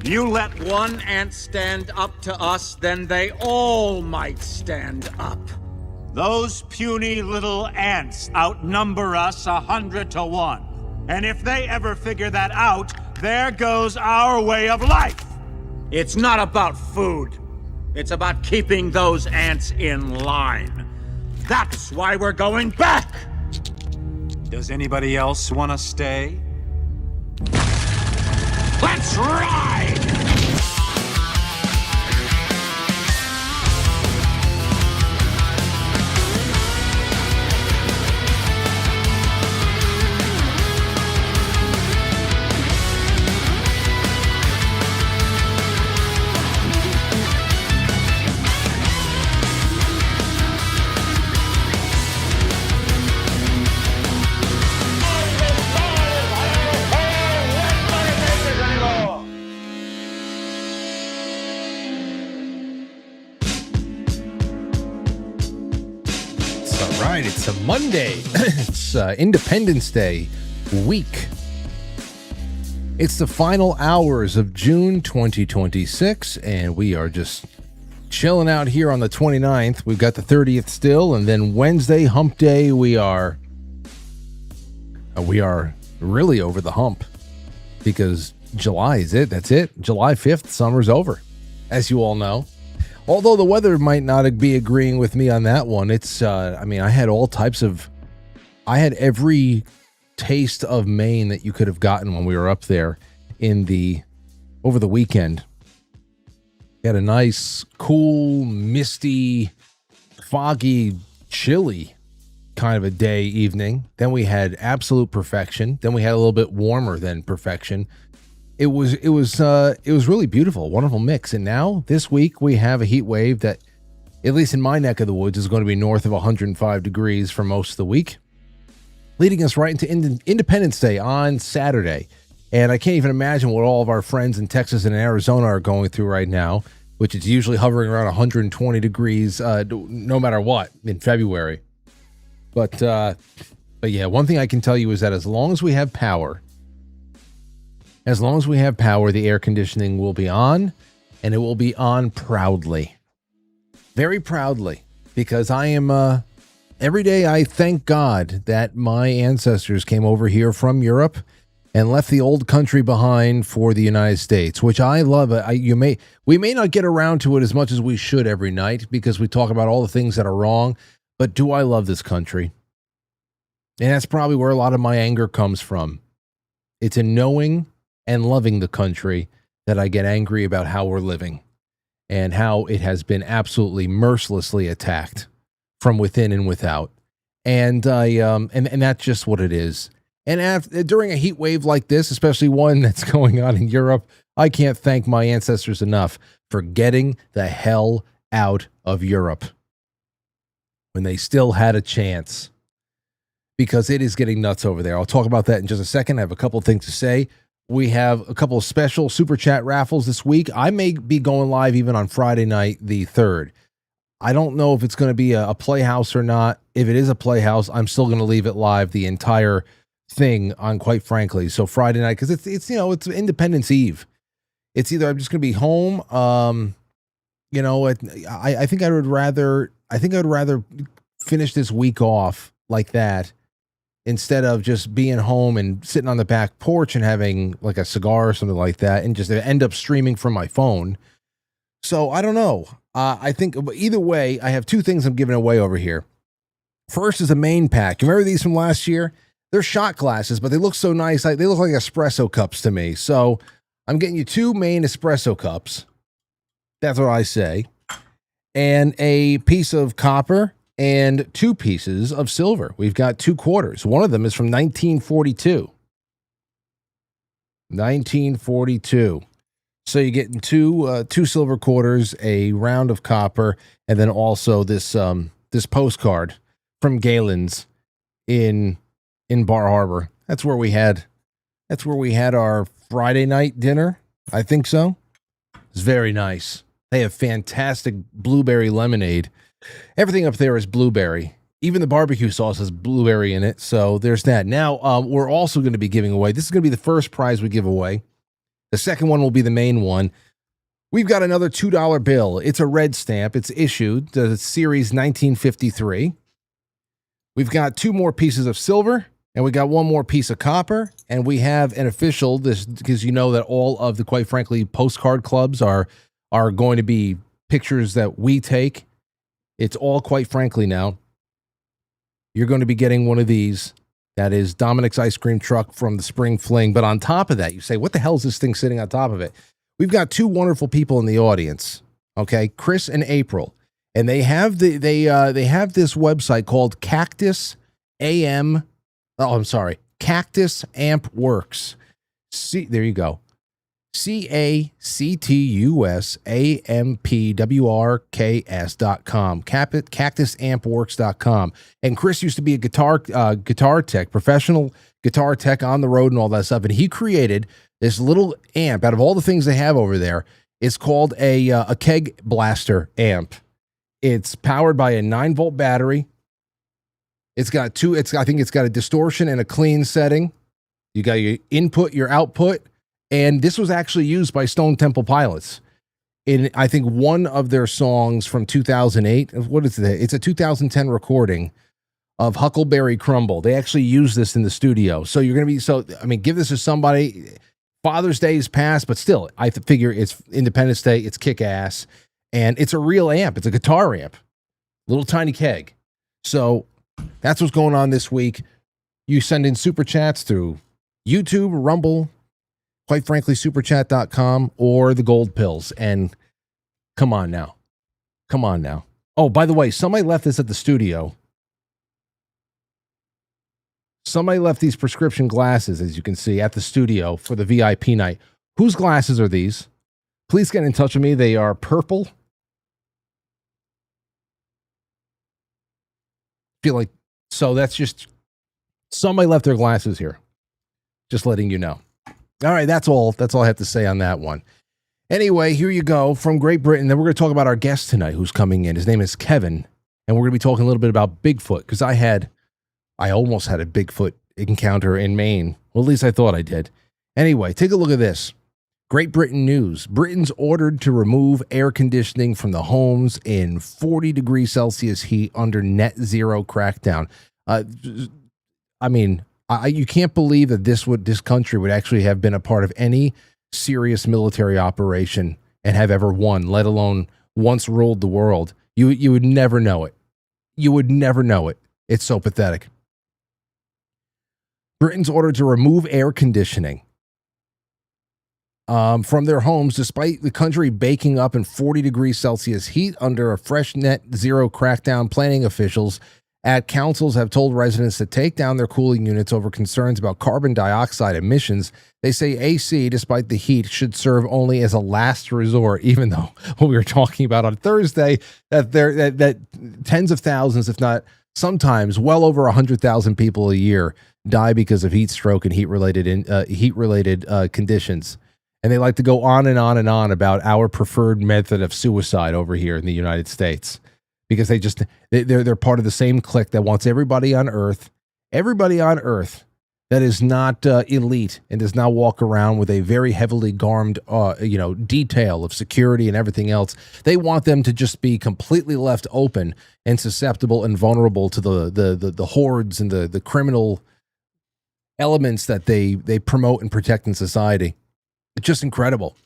You let one ant stand up to us, then they all might stand up. Those puny little ants outnumber us 100 to 1. And if they ever figure that out, there goes our way of life. It's not about food. It's about keeping those ants in line. That's why we're going back. Does anybody else want to stay? Let's ride! It's a Monday. It's Independence Day week. It's the final hours of June 2026, and we are just chilling out here on the 29th. We've got the 30th still, and then Wednesday, hump day, we are really over the hump because July is it. That's it. July 5th, summer's over, as you all know. Although the weather might not be agreeing with me on that one, it's, I had every taste of Maine that you could have gotten when we were up there over the weekend. We had a nice, cool, misty, foggy, chilly kind of a day, evening. Then we had absolute perfection. Then we had a little bit warmer than perfection. It was really beautiful, wonderful mix. And now this week we have a heat wave that, at least in my neck of the woods, is going to be north of 105 degrees for most of the week, leading us right into Independence Day on Saturday. And I can't even imagine what all of our friends in Texas and Arizona are going through right now, which is usually hovering around 120 degrees, no matter what, in February. But yeah, one thing I can tell you is that as long as we have power, the air conditioning will be on, and it will be on proudly. Very proudly, because I am, every day I thank God that my ancestors came over here from Europe and left the old country behind for the United States, which I love. We may not get around to it as much as we should every night because we talk about all the things that are wrong, but do I love this country? And that's probably where a lot of my anger comes from. It's in knowing and loving the country that I get angry about how we're living and how it has been absolutely mercilessly attacked from within and without. And and that's just what it is. And during a heat wave like this, especially one that's going on in Europe, I can't thank my ancestors enough for getting the hell out of Europe when they still had a chance, because it is getting nuts over there. I'll talk about that in just a second. I have a couple of things to say. We have a couple of special super chat raffles this week. I may be going live even on Friday night, the 3rd. I don't know if it's going to be a playhouse or not. If it is a playhouse, I'm still going to leave it live the entire thing on Quite Frankly. So Friday night, because it's Independence Eve. It's either I'm just going to be home. I think I would rather finish this week off like that, instead of just being home and sitting on the back porch and having like a cigar or something like that and just end up streaming from my phone. So I don't know. I think either way, I have two things I'm giving away over here. First is a main pack. You remember these from last year? They're shot glasses, but they look so nice. They look like espresso cups to me. So I'm getting you 2 main espresso cups. That's what I say. And a piece of copper and 2 pieces of silver. We've got 2 quarters. One of them is from 1942. 1942. So you're getting two silver quarters, a round of copper, and then also this postcard from Galen's in Bar Harbor. That's where we had our Friday night dinner. I think so. It's very nice. They have fantastic blueberry lemonade. Everything up there is blueberry. Even the barbecue sauce has blueberry in it. So there's that. Now, we're also going to be giving away, this is going to be the first prize we give away. The second one will be the main one. We've got another $2 bill. It's a red stamp. It's issued, the series 1953. We've got 2 more pieces of silver, and we got 1 more piece of copper, and we have an official, this because you know that all of the Quite Frankly postcard clubs are going to be pictures that we take. It's all Quite Frankly now. You're going to be getting one of these. That is Dominic's ice cream truck from the Spring Fling. But on top of that, you say, what the hell is this thing sitting on top of it? We've got 2 wonderful people in the audience, okay? Chris and April. And they have this website called Cactus Amp Works. There you go. CACTUSAMPWRKS.com. CactusAmpWorks.com. And Chris used to be a guitar tech, professional guitar tech on the road and all that stuff. And he created this little amp out of all the things they have over there. It's called a keg blaster amp. It's powered by a 9-volt battery. It's got I think it's got a distortion and a clean setting. You got your input, your output. And this was actually used by Stone Temple Pilots in, I think, one of their songs from 2008. What is it? It's a 2010 recording of Huckleberry Crumble. They actually use this in the studio. So you're going to be, give this to somebody. Father's Day is past, but still, I figure it's Independence Day. It's kick-ass. And it's a real amp. It's a guitar amp. Little tiny keg. So that's what's going on this week. You send in super chats through YouTube, Rumble, Quite Frankly, superchat.com, or the gold pills. And come on now. Oh, by the way, somebody left this at the studio. Somebody left these prescription glasses, as you can see, at the studio for the VIP night. Whose glasses are these? Please get in touch with me. They are purple. Feel like, so that's just, somebody left their glasses here. Just letting you know. All right, that's all I have to say on that one. Anyway, here you go from Great Britain. Then we're going to talk about our guest tonight who's coming in. His name is Kevin, and we're going to be talking a little bit about Bigfoot, because I almost had a Bigfoot encounter in Maine. Well, at least I thought I did. Anyway, take a look at this. Great Britain news. Britain's ordered to remove air conditioning from the homes in 40 degrees Celsius heat under net zero crackdown. You can't believe that this country would actually have been a part of any serious military operation and have ever won, let alone once ruled the world. You would never know it. You would never know it. It's so pathetic. Britain's ordered to remove air conditioning from their homes, despite the country baking up in 40 degrees Celsius heat under a fresh net zero crackdown. Planning officials at councils have told residents to take down their cooling units over concerns about carbon dioxide emissions. They say AC, despite the heat, should serve only as a last resort, even though what we were talking about on Thursday, that tens of thousands, if not sometimes well over 100,000 people a year die because of heat stroke and heat-related conditions. And they like to go on and on and on about our preferred method of suicide over here in the United States, because they're part of the same clique that wants everybody on Earth that is not elite and does not walk around with a very heavily garmed, detail of security and everything else. They want them to just be completely left open and susceptible and vulnerable to the hordes and the criminal elements that they promote and protect in society. It's just incredible.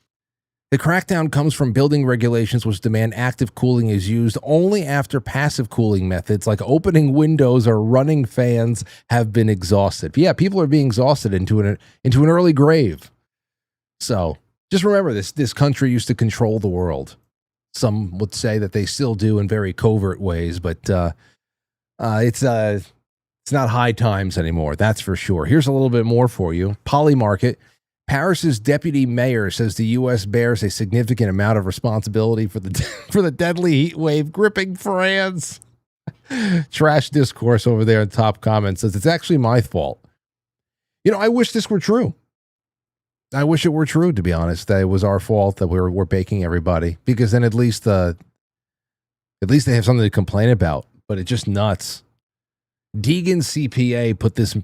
The crackdown comes from building regulations which demand active cooling is used only after passive cooling methods like opening windows or running fans have been exhausted. Yeah, people are being exhausted into an early grave. So just remember this country used to control the world. Some would say that they still do in very covert ways, but it's not high times anymore, that's for sure. Here's a little bit more for you. Polymarket. Paris's deputy mayor says the U.S. bears a significant amount of responsibility for the deadly heat wave gripping France. Trash discourse over there in top comments says it's actually my fault. I wish this were true. I wish it were true, to be honest, that it was our fault that we're baking everybody, because then at least they have something to complain about. But it's just nuts. Deegan CPA put this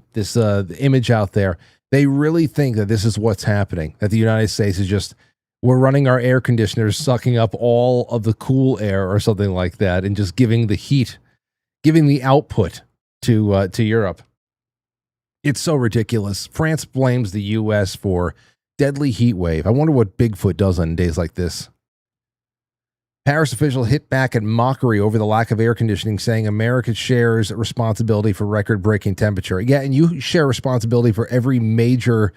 image out there. They really think that this is what's happening, that the United States is just, we're running our air conditioners, sucking up all of the cool air or something like that, and just giving the heat, giving the output to Europe. It's so ridiculous. France blames the U.S. for deadly heat wave. I wonder what Bigfoot does on days like this. Paris official hit back at mockery over the lack of air conditioning, saying America shares responsibility for record-breaking temperature. Yeah, and you share responsibility for every major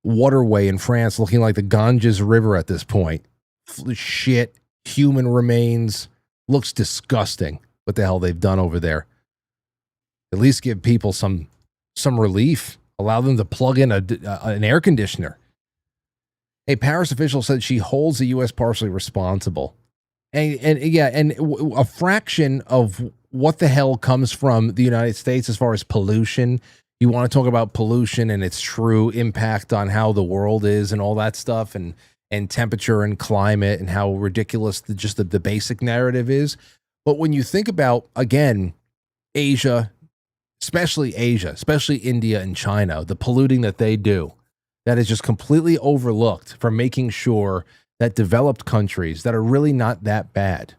waterway in France looking like the Ganges River at this point. Shit, human remains, looks disgusting. What the hell they've done over there. At least give people some relief. Allow them to plug in an air conditioner. A Paris official said she holds the U.S. partially responsible. And a fraction of what the hell comes from the United States as far as pollution. You want to talk about pollution and its true impact on how the world is and all that stuff, and temperature and climate and how ridiculous the basic narrative is. But when you think about, again, Asia, especially India and China, the polluting that they do, that is just completely overlooked for making sure that developed countries that are really not that bad.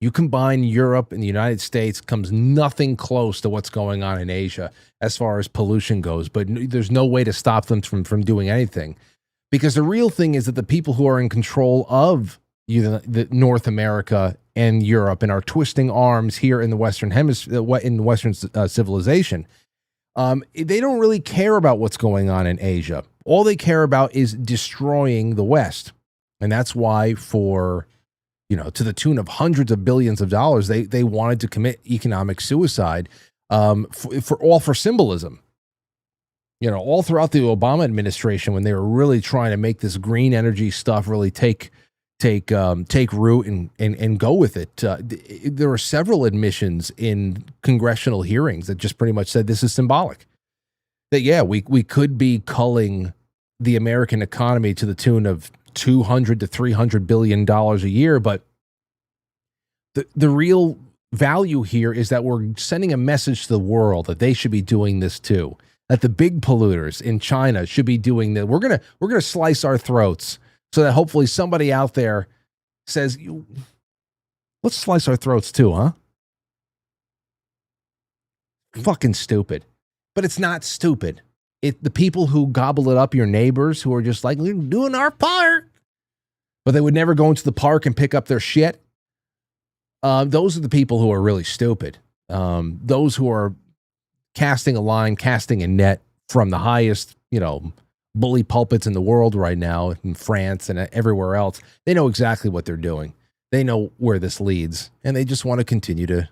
You combine Europe and the United States, comes nothing close to what's going on in Asia as far as pollution goes, but there's no way to stop them from doing anything. Because the real thing is that the people who are in control of the North America and Europe and are twisting arms here in the Western Hemisphere, in Western civilization, they don't really care about what's going on in Asia. All they care about is destroying the West. And that's why to the tune of hundreds of billions of dollars, they wanted to commit economic suicide for symbolism. All throughout the Obama administration, when they were really trying to make this green energy stuff really take root and go with it. There were several admissions in congressional hearings that just pretty much said this is symbolic. That, yeah, we could be culling the American economy to the tune of $200 to $300 billion a year, but the real value here is that we're sending a message to the world that they should be doing this too. That the big polluters in China should be doing that. We're gonna slice our throats so that hopefully somebody out there says, let's slice our throats too, huh? Fucking stupid. But it's not stupid. The people who gobble it up, your neighbors who are just like, we're doing our part, but they would never go into the park and pick up their shit. Those are the people who are really stupid. Those who are casting a line, casting a net from the highest, bully pulpits in the world right now, in France and everywhere else. They know exactly what they're doing. They know where this leads, and they just want to continue to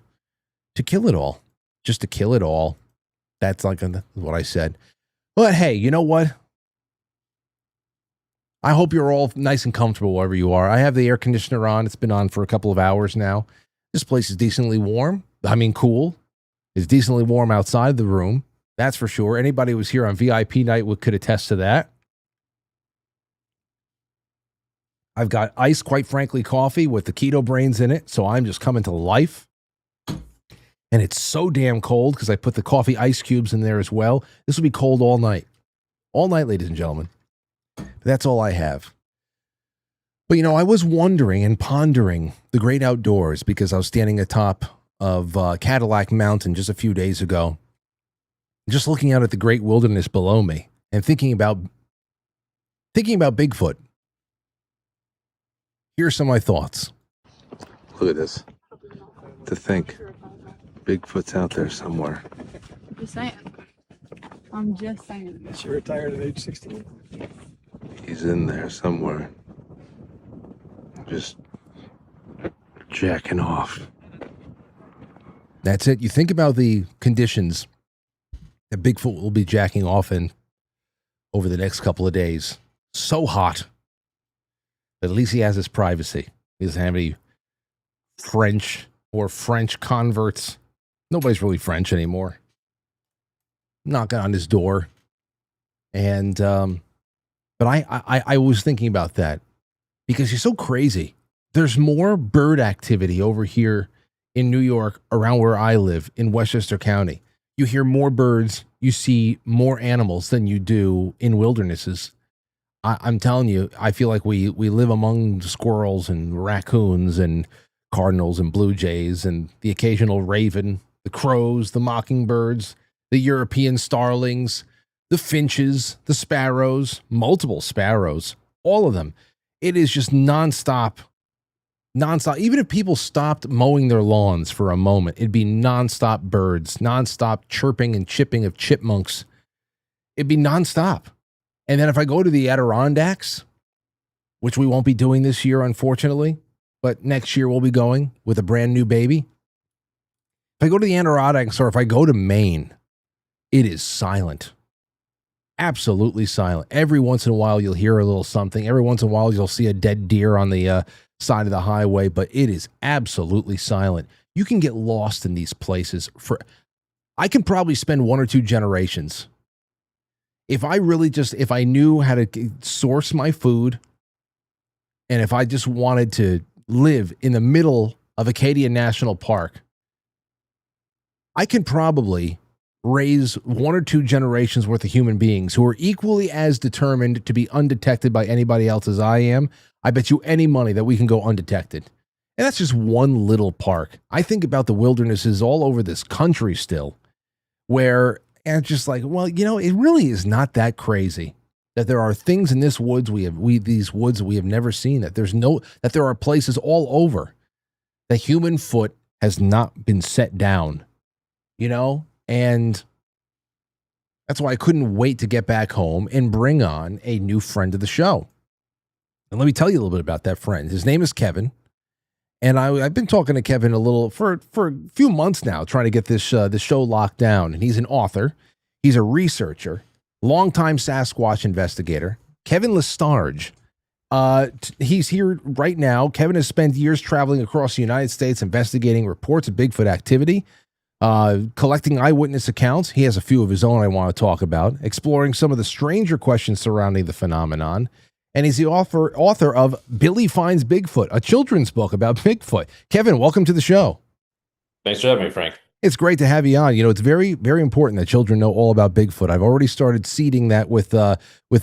kill it all. Just to kill it all. That's like what I said. But hey, you know what? I hope you're all nice and comfortable wherever you are. I have the air conditioner on. It's been on for a couple of hours now. This place is decently warm. I mean, cool. It's decently warm outside the room. That's for sure. Anybody who was here on VIP night could attest to that. I've got iced, Quite Frankly coffee with the Keto Brainz in it, so I'm just coming to life. And it's so damn cold because I put the coffee ice cubes in there as well. This will be cold all night. All night, ladies and gentlemen. But that's all I have. But, I was wondering and pondering the great outdoors because I was standing atop of Cadillac Mountain just a few days ago, just looking out at the great wilderness below me and thinking about Bigfoot. Here's some of my thoughts. Look at this. To think Bigfoot's out there somewhere. Just saying. I'm just saying. She retired at age 16. He's in there somewhere. Just jacking off. That's it. You think about the conditions that Bigfoot will be jacking off in over the next couple of days. So hot. But at least he has his privacy. He doesn't have any French converts. Nobody's really French anymore. Knocking on his door. And, but I was thinking about that because he's so crazy. There's more bird activity over here in New York around where I live in Westchester County. You hear more birds, you see more animals than you do in wildernesses. I'm telling you, I feel like we live among squirrels and raccoons and cardinals and blue jays and the occasional raven, the crows, the mockingbirds, the European starlings, the finches, the sparrows, multiple sparrows, all of them. It is just nonstop. Even if people stopped mowing their lawns for a moment, it'd be nonstop birds, nonstop chirping and chipping of chipmunks. It'd be nonstop. And then if I go to the Adirondacks, which we won't be doing this year, unfortunately, but next year we'll be going with a brand new baby. If I go to the Adirondacks or if I go to Maine, it is silent. Absolutely silent. Every once in a while you'll hear a little something. Every once in a while you'll see a dead deer on the side of the highway, but it is absolutely silent. You can get lost in these places. I can probably spend 1 or 2 generations if I knew how to source my food, and if I just wanted to live in the middle of Acadia National Park, I can probably raise 1 or 2 generations worth of human beings who are equally as determined to be undetected by anybody else as I am. I bet you any money that we can go undetected. And that's just one little park. I think about the wildernesses all over this country still, where and it's just like, well, it really is not that crazy that there are things in this woods these woods we have never seen, that there are places all over the human foot has not been set down, and that's why I couldn't wait to get back home and bring on a new friend of the show. And let me tell you a little bit about that friend. His name is Kevin. And I've been talking to Kevin a little for a few months now, trying to get this show locked down. And he's an author. He's a researcher, longtime Sasquatch investigator. Kevin Lestarge. He's here right now. Kevin has spent years traveling across the United States, investigating reports of Bigfoot activity, collecting eyewitness accounts. He has a few of his own I want to talk about, exploring some of the stranger questions surrounding the phenomenon. And he's the author of Billy Finds Bigfoot, a children's book about Bigfoot. Kevin, welcome to the show. Thanks for having me, Frank. It's great to have you on. It's very, very important that children know all about Bigfoot. I've already started seeding that with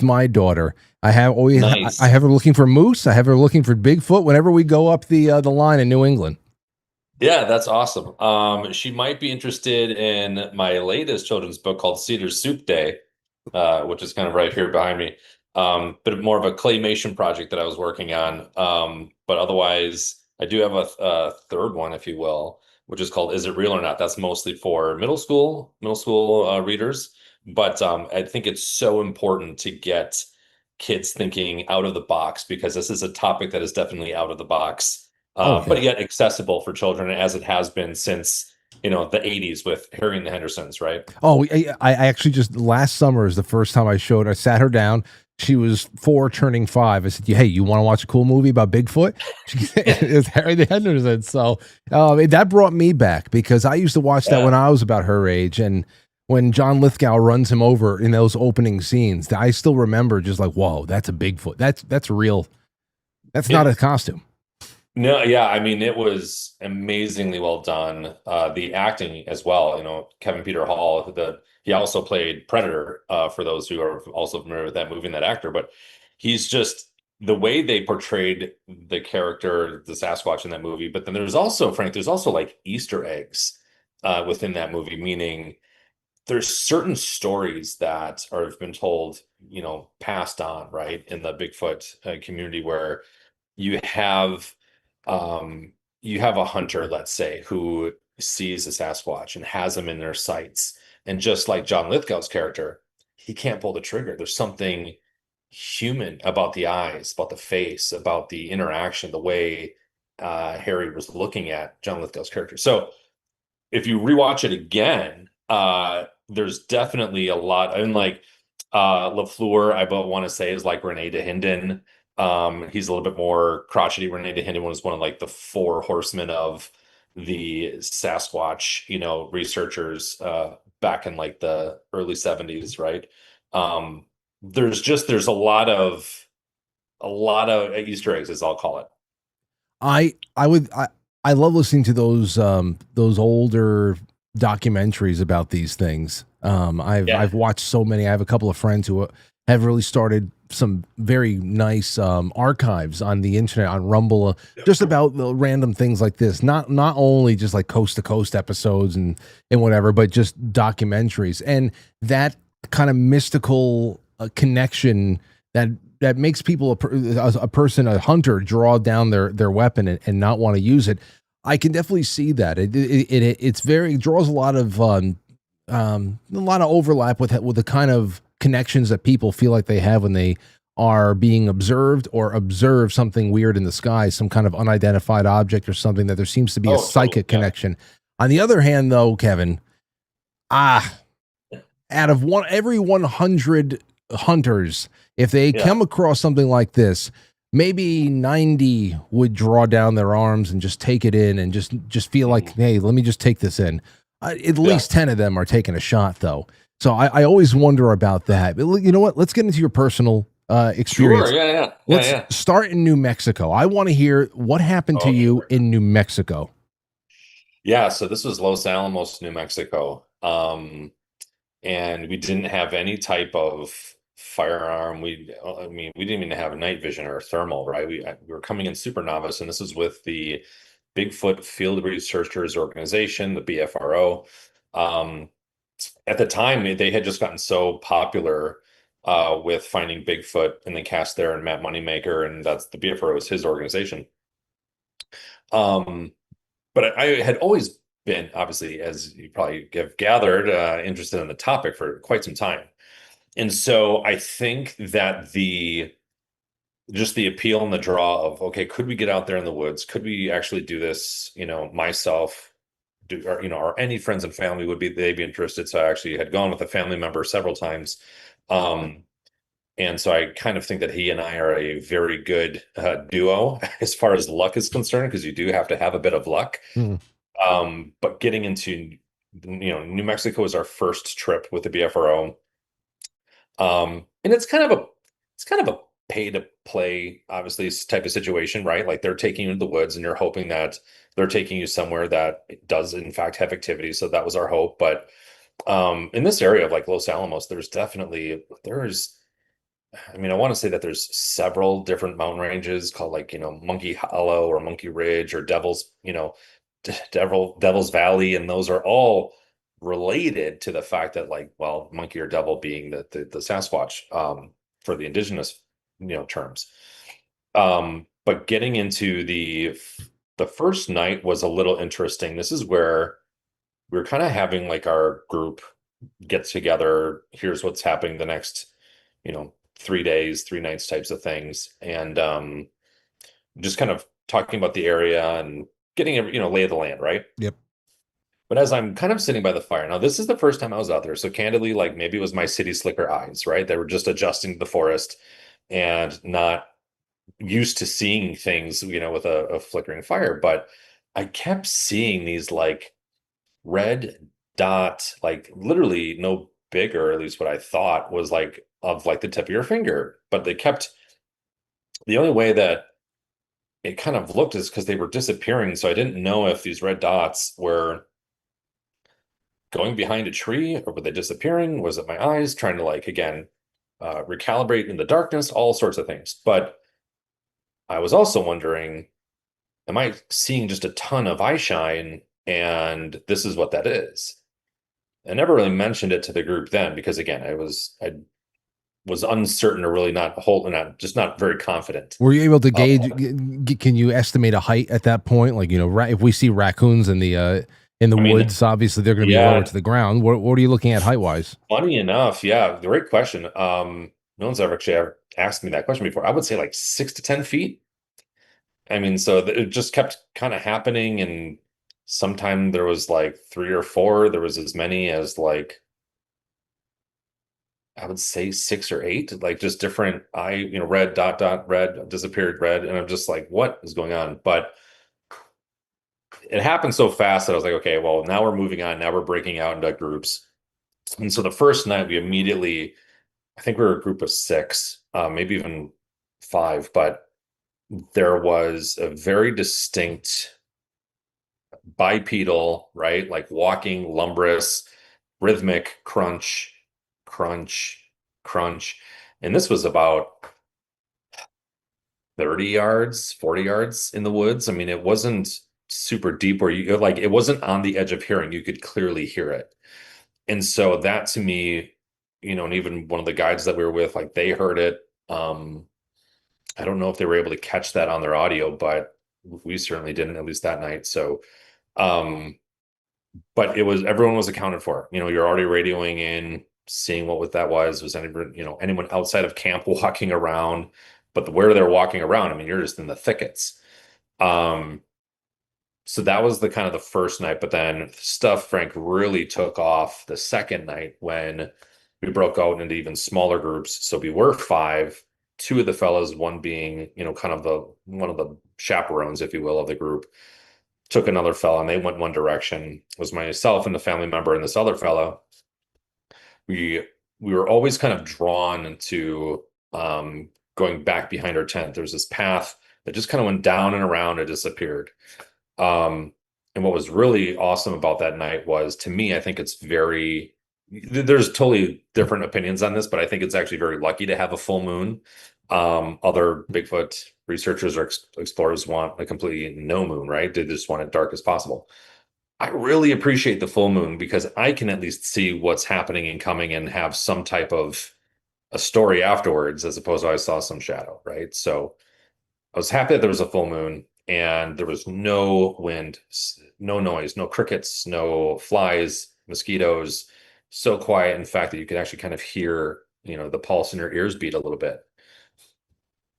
my daughter. I have her looking for moose. I have her looking for Bigfoot whenever we go up the line in New England. Yeah, that's awesome. She might be interested in my latest children's book called Cedar Soup Day, which is kind of right here behind me. But more of a claymation project that I was working on. But otherwise, I do have a third one, if you will, which is called Is It Real or Not? That's mostly for middle school readers. But I think it's so important to get kids thinking out of the box, because this is a topic that is definitely out of the box, but yet accessible for children, as it has been since the 80s with Harry and the Hendersons, right? Oh, I actually just last summer is the first time I sat her down. She was 4 turning 5. I said, hey, you want to watch a cool movie about Bigfoot? It's Harry the Henderson. So that brought me back, because I used to watch that when I was about her age. And when John Lithgow runs him over in those opening scenes, I still remember just like, whoa, that's a Bigfoot. That's real. That's not a costume. No, yeah, I mean, it was amazingly well done. The acting as well. Kevin Peter Hall, he also played Predator, for those who are also familiar with that movie and that actor. But he's just, the way they portrayed the character, the Sasquatch in that movie. But then there's also, Frank, like Easter eggs within that movie, meaning there's certain stories that have been told, passed on, right, in the Bigfoot community, where you have a hunter, let's say, who sees a Sasquatch and has them in their sights. And just like John Lithgow's character, he can't pull the trigger. There's something human about the eyes, about the face, about the interaction, the way Harry was looking at John Lithgow's character. So if you rewatch it again, there's definitely a lot. And like LaFleur, I want to say, is like Renee DeHinden. He's a little bit more crotchety. Renee DeHinden was one of like the 4 horsemen of the Sasquatch, researchers back in like the early 70s, right? There's a lot of Easter eggs, as I'll call it. I love listening to those older documentaries about these things. I've watched so many. I have a couple of friends who have really started some very nice archives on the internet, on Rumble, just about the random things like this. Not only just like coast to coast episodes and whatever, but just documentaries, and that kind of mystical connection that makes people a person, a hunter, draw down their weapon and not want to use it. I can definitely see that. It draws a lot of overlap with the kind of connections that people feel like they have when they are being observed or observe something weird in the sky, some kind of unidentified object or something, that there seems to be a psychic connection. On the other hand, though, Kevin, out of every 100 hunters, if they come across something like this, maybe 90 would draw down their arms and just take it in and just feel like, hey, let me just take this in. At least 10 of them are taking a shot, though. So I always wonder about that. But you know what? Let's get into your personal experience. Sure, Let's start in New Mexico. I want to hear what happened to you in New Mexico. Yeah, so this was Los Alamos, New Mexico. And we didn't have any type of firearm. We didn't even have night vision or thermal, right? We were coming in super novice, and this is with the Bigfoot Field Researchers Organization, the BFRO. At the time, they had just gotten so popular with finding Bigfoot, and then Cast there and Matt Moneymaker, and that's the BFRO is his organization. But I had always been, obviously, as you probably have gathered, interested in the topic for quite some time. And so I think that just the appeal and the draw of, okay, could we get out there in the woods? Could we actually do this, myself, or any friends and family they'd be interested. So I actually had gone with a family member several times. And so I kind of think that he and I are a very good duo as far as luck is concerned, because you do have to have a bit of luck. But getting into, New Mexico was our first trip with the BFRO. And it's kind of a pay to play, obviously, type of situation, right? Like they're taking you into the woods and you're hoping that they're taking you somewhere that does in fact have activity. So that was our hope. But in this area of like Los Alamos, I want to say that there's several different mountain ranges called Monkey Hollow or Monkey Ridge or Devil's Valley. And those are all related to the fact that monkey or devil being the Sasquatch for the indigenous terms. But getting into the first night was a little interesting. This is where we were kind of having our group get together. Here's what's happening the next 3 days, 3 nights types of things, and just kind of talking about the area and getting lay of the land, right? Yep. But as I'm kind of sitting by the fire, now this is the first time I was out there, so candidly, maybe it was my city slicker eyes, right? They were just adjusting to the forest and not used to seeing things, with a flickering fire. But I kept seeing these red dot, literally no bigger, at least what I thought was of the tip of your finger. But the only way that it kind of looked is because they were disappearing. So I didn't know if these red dots were going behind a tree or were they disappearing? Was it my eyes trying to again recalibrate in the darkness? All sorts of things. But I was also wondering, am I seeing just a ton of eye shine and this is what that is? I never really mentioned it to the group then, because again, I was uncertain, or really not very confident. Were you able to gauge? Can you estimate a height at that point? If we see raccoons in the woods, obviously they're going to be lower to the ground. What are you looking at height wise? Funny enough, yeah, great question. No one's ever asked me that question before. I would say 6 to 10 feet. So it just kept kind of happening, and sometime there was 3 or 4. There was as many as I would say 6 or 8, just different red dot, red disappeared, red. And I'm just what is going on? But it happened so fast that I was okay, well, now we're moving on. Now we're breaking out into groups. And so the first night we immediately, I think we were a group of 6, maybe even 5, but there was a very distinct bipedal, right? Like walking, lumbrous, rhythmic crunch, crunch, crunch. And this was about 30 yards, 40 yards in the woods. I mean, it wasn't super deep where you like, it wasn't on the edge of hearing. You could clearly hear it. And so that to me, and even one of the guides that we were with, like they heard it. I don't know if they were able to catch that on their audio, but we certainly didn't, at least that night. So, but everyone was accounted for. You're already radioing in, seeing what that was anyone outside of camp walking around, but where they're walking around, I mean, you're just in the thickets. So that was the kind of the first night, but then stuff, Frank, really took off the second night when we broke out into even smaller groups. So we were 5, 2 of the fellas, one being, kind of one of the chaperones, if you will, of the group, took another fella and they went one direction. It was myself and the family member and this other fellow. We were always kind of drawn to going back behind our tent. There's this path that just kind of went down and around and disappeared. And what was really awesome about that night was, to me, I think it's there's totally different opinions on this, but I think it's actually very lucky to have a full moon. Other Bigfoot researchers or explorers want a completely no moon, right? They just want it dark as possible. I really appreciate the full moon because I can at least see what's happening and coming and have some type of a story afterwards, as opposed to I saw some shadow, right? So I was happy that there was a full moon and there was no wind, no noise, no crickets, no flies, mosquitoes, so quiet, in fact, that you could actually kind of hear, the pulse in your ears beat a little bit.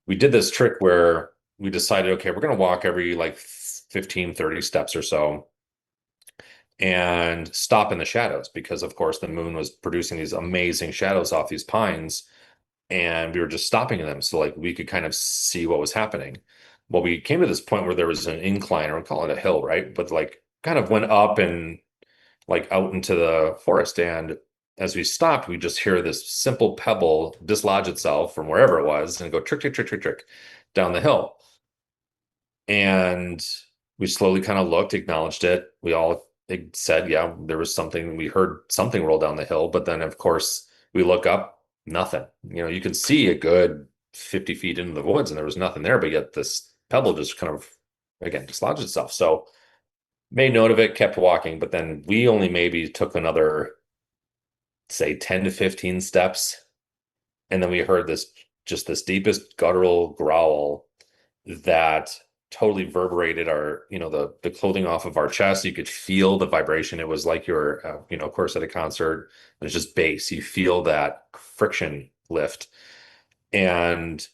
We did this trick where we decided, okay, we're going to walk every like 15, 30 steps or so and stop in the shadows because, of course, the moon was producing these amazing shadows off these pines and we were just stopping in them. So like we could kind of see what was happening. Well, we came to this point where there was an incline, or we call it a hill, right? But like kind of went up and like out into the forest. And as we stopped, we just hear this simple pebble dislodge itself from wherever it was and go trick, trick, trick, trick, trick down the hill. And we slowly kind of looked, acknowledged it. We all said, yeah, there was something. We heard something roll down the hill. But then, of course, we look up, nothing. You can see a good 50 feet into the woods and there was nothing there, but yet this pebble just kind of, again, dislodged itself. So made note of it, kept walking, but then we only maybe took another, say, 10 to 15 steps. And then we heard this deepest guttural growl that totally reverberated our, the clothing off of our chest. You could feel the vibration. It was like you're, of course, at a concert, and it's just bass. You feel that friction lift. And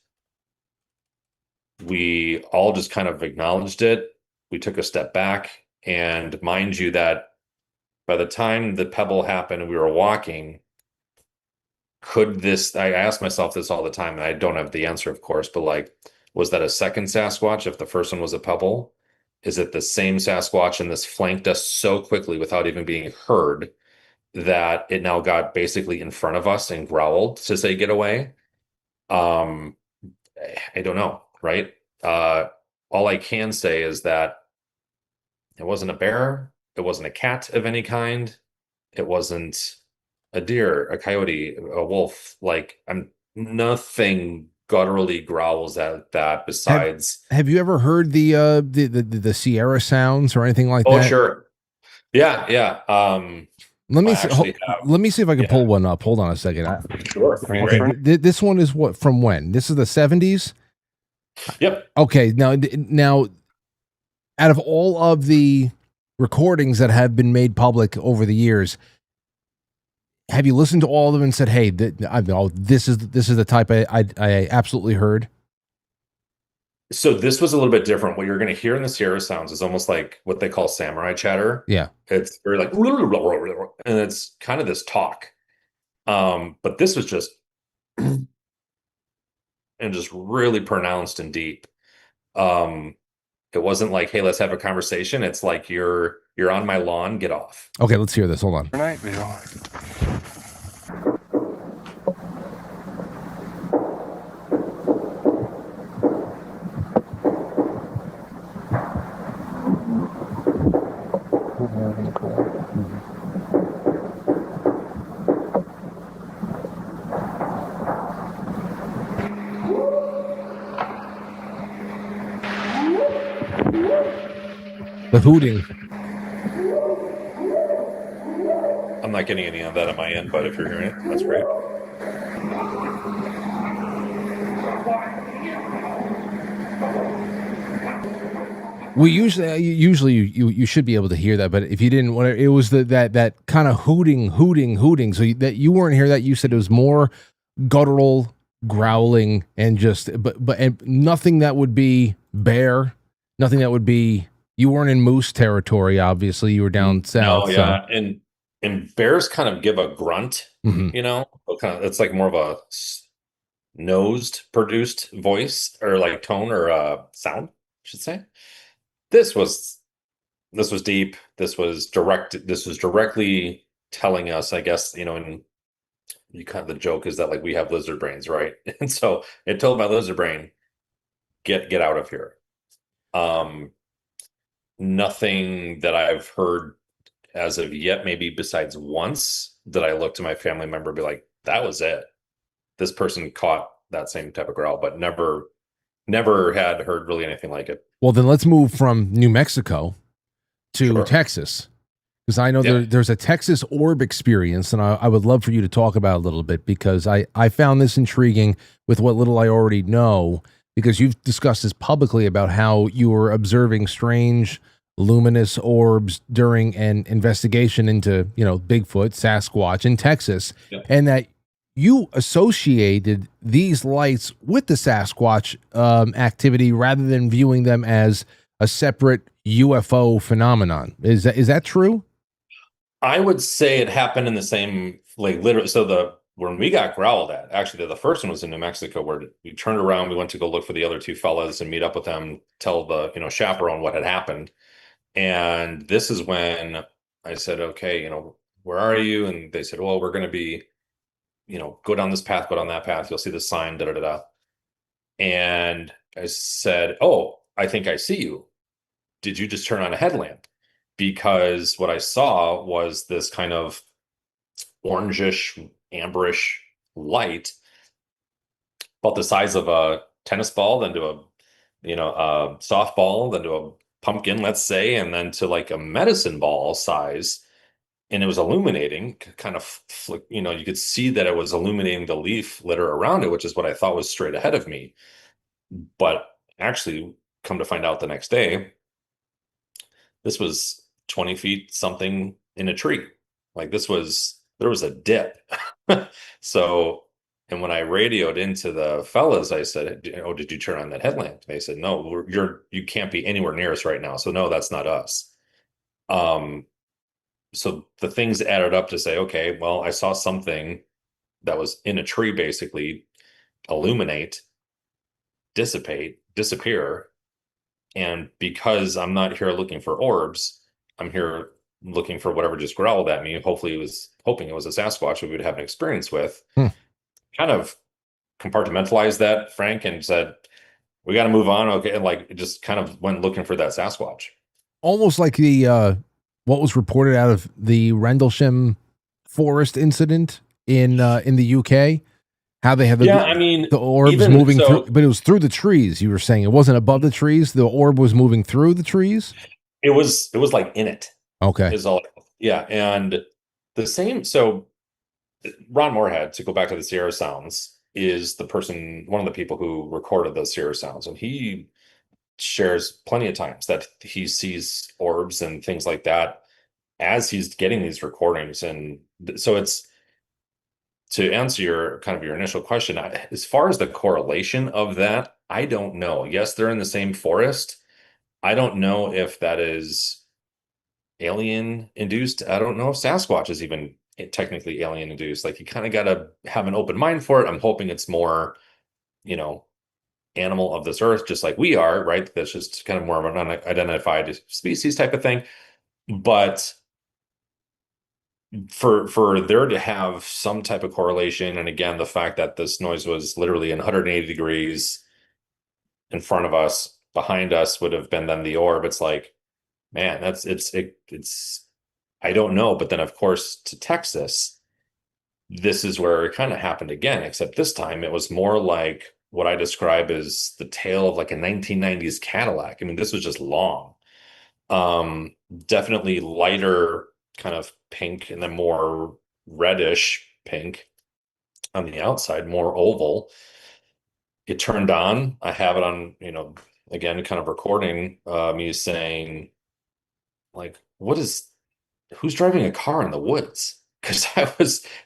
we all just kind of acknowledged it. We took a step back, and mind you that by the time the pebble happened and we were walking, I ask myself this all the time, and I don't have the answer, of course, but like, was that a second Sasquatch if the first one was a pebble? Is it the same Sasquatch and this flanked us so quickly without even being heard that it now got basically in front of us and growled to say, get away? I don't know, right? All I can say is that it wasn't a bear. It wasn't a cat of any kind. It wasn't a deer, a coyote, a wolf. Like, nothing gutturally growls at that besides. Have you ever heard the Sierra sounds or anything like that? Oh, sure. Yeah. Let me see if I can pull one up. Hold on a second. Sure. Okay, this one is what, from when? This is the 70s? Yep. Okay, now out of all of the recordings that have been made public over the years, have you listened to all of them and said, hey, this is the type I absolutely heard? So this was a little bit different. What you're going to hear in the Sierra sounds is almost like what they call samurai chatter. Yeah. It's very like, and it's kind of this talk. But this was just, and just really pronounced and deep. It wasn't like, hey, let's have a conversation. It's like, you're on my lawn, get off. Okay, let's hear this. Hold on. Night view. The hooting. I'm not getting any of that on my end, but if you're hearing it, that's great. We usually you should be able to hear that, but if you didn't, it was that kind of hooting. So that you weren't hear that. You said it was more guttural growling and just and nothing that would be bear, nothing that would be. You weren't in moose territory, obviously. You were down south. No, yeah, and bears kind of give a grunt, you know, it's like more of a nosed produced voice or like tone or sound, I should say. This was deep. This was direct. This was directly telling us, I guess, you know, and you kind of the joke is that like we have lizard brains, right? And so it told my lizard brain, get out of here. Nothing that I've heard as of yet, maybe besides once that I looked to my family member and be like, that was it. This person caught that same type of growl, but never had heard really anything like it. Well, then let's move from New Mexico to Sure. Texas, because I know there's a Texas orb experience, and I would love for you to talk about it a little bit, because I found this intriguing with what little I already know, because you've discussed this publicly about how you were observing strange luminous orbs during an investigation into, you know, Bigfoot, Sasquatch in Texas, and that you associated these lights with the Sasquatch activity rather than viewing them as a separate UFO phenomenon. Is that true? I would say it happened in the same, like literally. So when we got growled at, actually the first one was in New Mexico, where we turned around, we went to go look for the other two fellas and meet up with them, tell the, you know, chaperone what had happened. And this is when I said, okay, you know, where are you? And they said, well, we're going to be, you know, go down this path, go down that path. You'll see the sign, da da da. And I said, oh, I think I see you. Did you just turn on a headlamp? Because what I saw was this kind of orangish, amberish light, about the size of a tennis ball, then to a, you know, a softball, then to a pumpkin, let's say, and then to like a medicine ball size. And it was illuminating, kind of, you know, you could see that it was illuminating the leaf litter around it, which is what I thought was straight ahead of me. But actually, come to find out the next day, this was 20 feet something in a tree. Like there was a dip. So, and when I radioed into the fellas, I said, oh, did you turn on that headlamp? They said, no, you can't be anywhere near us right now. So no, that's not us. So the things added up to say, okay, well, I saw something that was in a tree, basically illuminate, dissipate, disappear. And because I'm not here looking for orbs, I'm here looking for whatever just growled at me. Hopefully hoping it was a Sasquatch we would have an experience with. Kind of compartmentalized that, Frank, and said, we got to move on. Okay. And like, it just kind of went looking for that Sasquatch. Almost like the, what was reported out of the Rendlesham forest incident in the UK, how they had the orbs moving through, but it was through the trees. You were saying it wasn't above the trees. The orb was moving through the trees. It was like in it. Okay. Is all. Yeah. And the same. So Ron Moorhead, to go back to the Sierra Sounds, is one of the people who recorded those Sierra Sounds. And he shares plenty of times that he sees orbs and things like that as he's getting these recordings. And so it's, to answer your initial question, as far as the correlation of that, I don't know. Yes, they're in the same forest. I don't know if that is alien induced. I don't know if Sasquatch is even technically alien induced. Like, you kind of got to have an open mind for it. I'm hoping it's more, you know, animal of this earth, just like we are, right? That's just kind of more of an unidentified species type of thing. But for there to have some type of correlation, and again, the fact that this noise was literally in 180 degrees in front of us, behind us would have been then the orb. It's like, man, it's I don't know. But then, of course, to Texas, this is where it kind of happened again, except this time it was more like what I describe as the tail of like a 1990s Cadillac. I mean, this was just long. Definitely lighter kind of pink and then more reddish pink on the outside, more oval. It turned on. I have it on, again, kind of recording me saying, like, who's driving a car in the woods? Because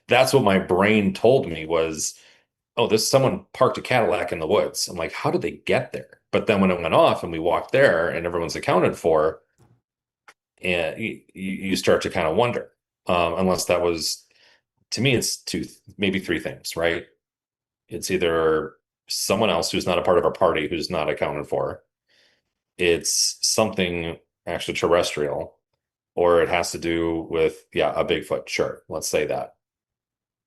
that's what my brain told me was, oh, someone parked a Cadillac in the woods. I'm like, how did they get there? But then when it went off and we walked there and everyone's accounted for, and you start to kind of wonder, unless that was, to me, it's two, maybe three things, right? It's either someone else who's not a part of our party who's not accounted for, it's something extraterrestrial, or it has to do with, a Bigfoot. Sure, let's say that.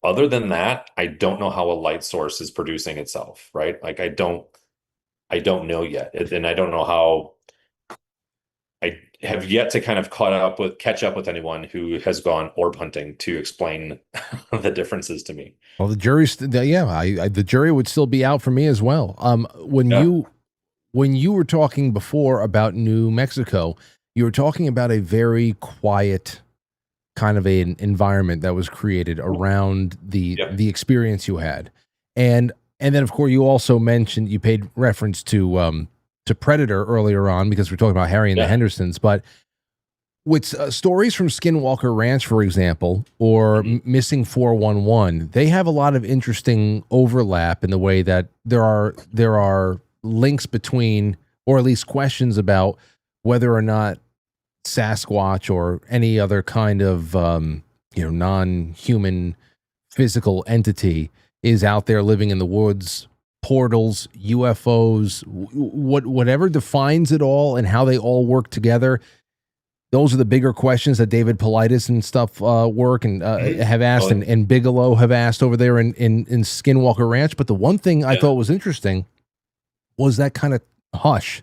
Other than that, I don't know how a light source is producing itself, right? Like I don't know yet. And I don't know how. I have yet to kind of catch up with anyone who has gone orb hunting to explain the differences to me. Well, the jury's the jury would still be out for me as well. When Yeah. you were talking before about New Mexico, you were talking about a very quiet kind of an environment that was created around the experience you had, and then of course you also mentioned, you paid reference to Predator earlier on, because we're talking about Harry and the Hendersons, but with stories from Skinwalker Ranch, for example, or Missing 411, they have a lot of interesting overlap in the way that there are links between, or at least questions about, whether or not Sasquatch or any other kind of non-human physical entity is out there living in the woods. Portals, UFOs, whatever defines it all and how they all work together. Those are the bigger questions that David Paulides and stuff have asked, and Bigelow have asked over there in Skinwalker Ranch. But the one thing I thought was interesting was that kind of hush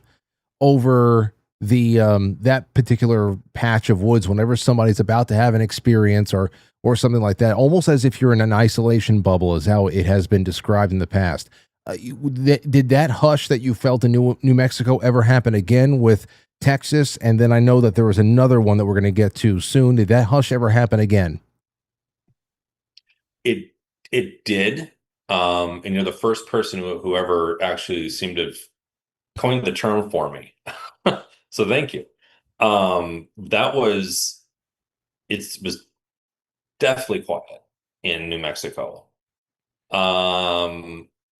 over the that particular patch of woods whenever somebody's about to have an experience or something like that, almost as if you're in an isolation bubble, is how it has been described in the past. Did that hush that you felt in New Mexico ever happen again with Texas? And then I know that there was another one that we're going to get to soon. Did that hush ever happen again? It did. And you're the first person who ever actually seemed to have coined the term for me. So thank you. It was definitely quiet in New Mexico.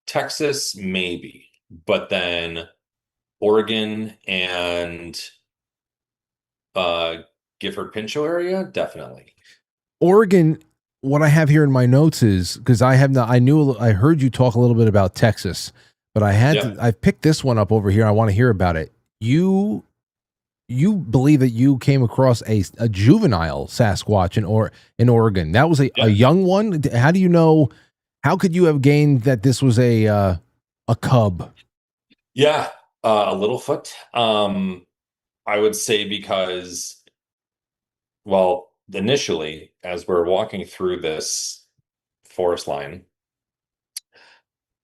Texas, maybe, but then Oregon and Gifford Pinchot area, definitely. Oregon, what I have here in my notes is, because I heard you talk a little bit about Texas, but I picked this one up over here. I want to hear about it. You believe that you came across a juvenile Sasquatch in Oregon. That was a young one. How do you know? How could you have gained that this was a cub? Yeah, a Littlefoot. I would say because, well, initially, as we're walking through this forest line,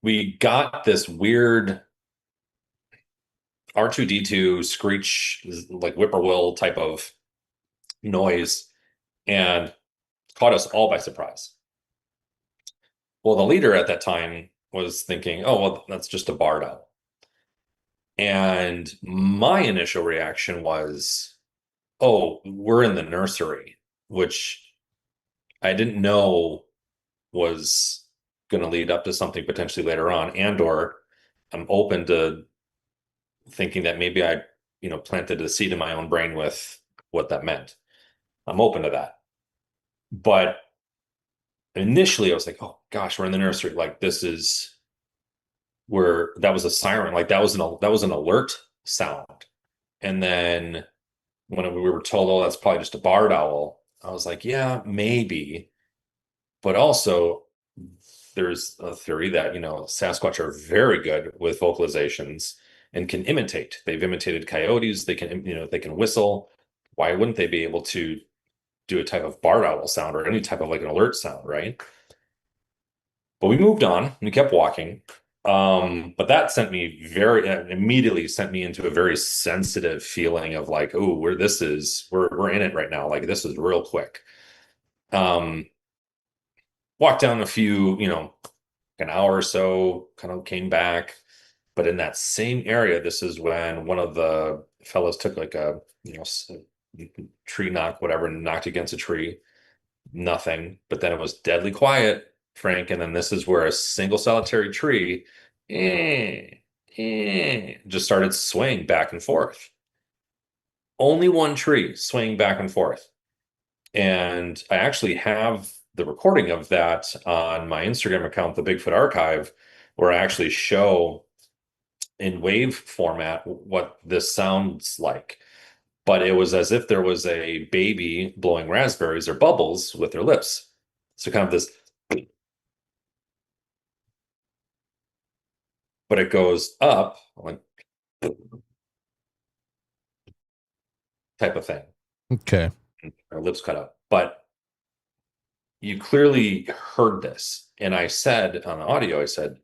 we got this weird R2D2 screech, like whippoorwill type of noise, and caught us all by surprise. Well, the leader at that time was thinking, oh, well, that's just a barred owl. And my initial reaction was, oh, we're in the nursery, which I didn't know was going to lead up to something potentially later on, or I'm open to thinking that maybe I, planted a seed in my own brain with what that meant. I'm open to that. But initially I was like, oh gosh, we're in the nursery. Like that was a siren. Like that was an alert sound. And then when we were told, oh, that's probably just a barred owl, I was like, yeah, maybe. But also there's a theory that, Sasquatch are very good with vocalizations and can imitate. They've imitated coyotes. They can whistle. Why wouldn't they be able to do a type of barred owl sound or any type of like an alert sound, right? But we moved on. We kept walking. But that sent me immediately sent me into a very sensitive feeling of like, oh, where this is, we're in it right now. Like this is real quick. Walked down a few, an hour or so, kind of came back. But in that same area, this is when one of the fellows took like a, tree knock, whatever, and knocked against a tree. Nothing. But then it was deadly quiet, Frank. And then this is where a single solitary tree just started swaying back and forth. Only one tree swaying back and forth. And I actually have the recording of that on my Instagram account, the Bigfoot Archive, where I actually show in wave format what this sounds like. But it was as if there was a baby blowing raspberries or bubbles with their lips. So kind of this, but it goes up like type of thing. Okay. Our lips cut up. But you clearly heard this. And I said on the audio, I said,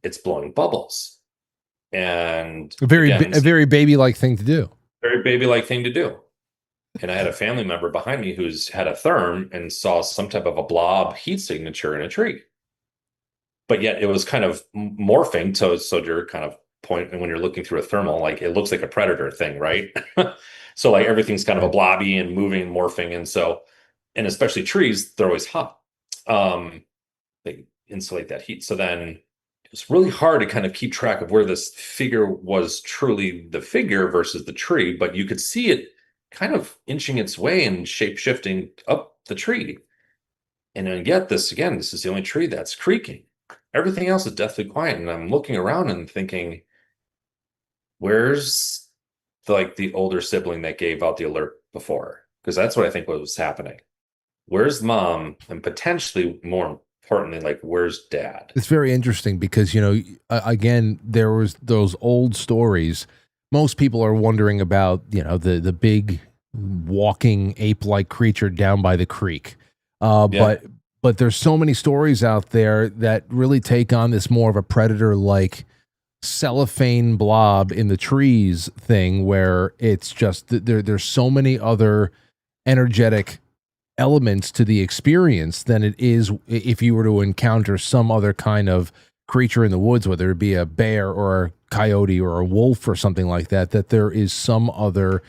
it's blowing bubbles. And a very baby-like thing to do. Very baby-like thing to do. And I had a family member behind me who's had a therm and saw some type of a blob heat signature in a tree. But yet it was kind of morphing. So you're kind of pointing when you're looking through a thermal, like it looks like a predator thing, right? So like everything's kind of a blobby and moving and morphing. And especially trees, they're always hot. They insulate that heat. So then it's really hard to kind of keep track of where this figure was truly the figure versus the tree, but you could see it kind of inching its way and shape shifting up the tree. And then yet this is the only tree that's creaking. Everything else is deathly quiet. And I'm looking around and thinking, where's the older sibling that gave out the alert before? Because that's what I think was happening. Where's mom? And potentially more importantly, like, where's dad? It's very interesting because, again, there was those old stories. Most people are wondering about, the big walking ape-like creature down by the creek. But there's so many stories out there that really take on this more of a predator-like cellophane blob in the trees thing, where it's just there's so many other energetic elements to the experience than it is if you were to encounter some other kind of creature in the woods, whether it be a bear or a coyote or a wolf or something like that, that there is some other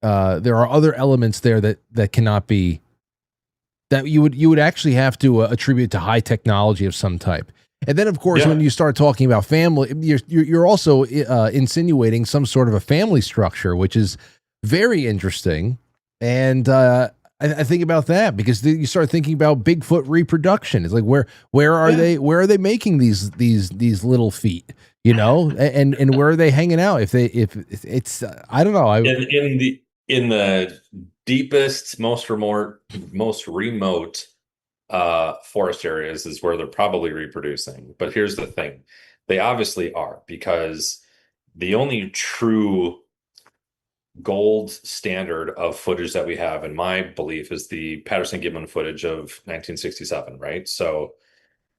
there are other elements there that cannot be, that you would actually have to attribute to high technology of some type. And then, of course, when you start talking about family, you're also insinuating some sort of a family structure, which is very interesting. And I think about that because you start thinking about Bigfoot reproduction. It's like where are they? Where are they making these little feet? And where are they hanging out? If it's I don't know. In the deepest, most remote forest areas is where they're probably reproducing. But here's the thing: they obviously are, because the only true gold standard of footage that we have, in my belief, is the Patterson-Gimlin footage of 1967, right? So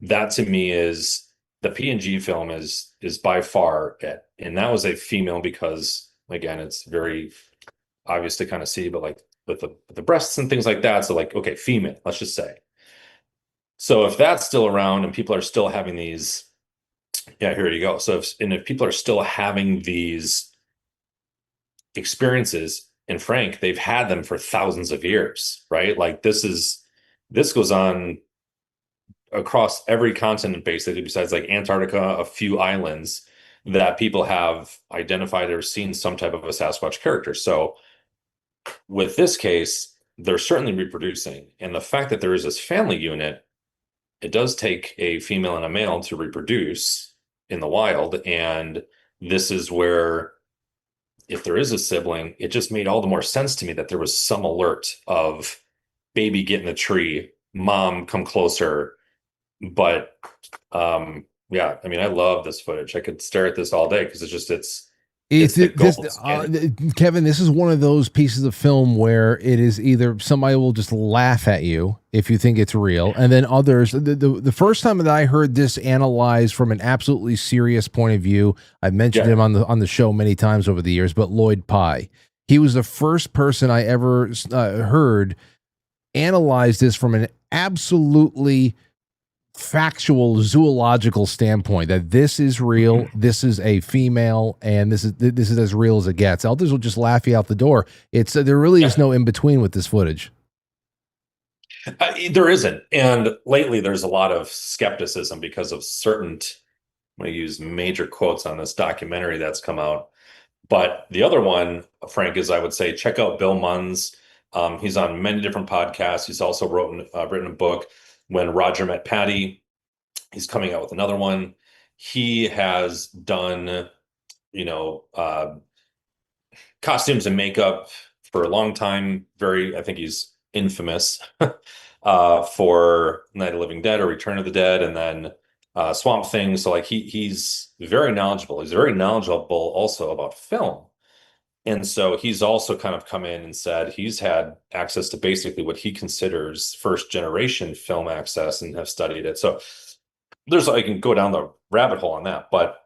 that to me is the P&G film is by far it. And that was a female because, again, it's very obvious to kind of see, but like with the breasts and things like that. So like, okay, female, let's just say. So if that's still around and people are still having these, here you go. So if people are still having these experiences, and Frank, they've had them for thousands of years, right? Like this goes on across every continent, basically, besides like Antarctica, a few islands that people have identified or seen some type of a Sasquatch character. So with this case, they're certainly reproducing. And the fact that there is this family unit, it does take a female and a male to reproduce in the wild. And this is where, if there is a sibling, it just made all the more sense to me that there was some alert of baby get in the tree, mom come closer. But I mean, I love this footage. I could stare at this all day because it's It's the this, gold skin. Kevin. This is one of those pieces of film where it is either somebody will just laugh at you if you think it's real, and then others. The first time that I heard this analyzed from an absolutely serious point of view, I've mentioned him on the show many times over the years. But Lloyd Pye, he was the first person I ever heard analyze this from an absolutely factual zoological standpoint, that this is real, this is a female, and this is as real as it gets. Others will just laugh you out the door. It's there really is no in between with this footage. There isn't, and lately there's a lot of skepticism because of certain, I'm going to use major quotes on this documentary that's come out. But the other one, Frank, is I would say check out Bill Munn's. He's on many different podcasts. He's also written a book, When Roger Met Patty. He's coming out with another one. He has done, costumes and makeup for a long time. I think he's infamous for Night of the Living Dead or Return of the Dead, and then Swamp Thing. So like he's very knowledgeable. He's very knowledgeable also about film. And so he's also kind of come in and said he's had access to basically what he considers first generation film access and have studied it. So I can go down the rabbit hole on that, but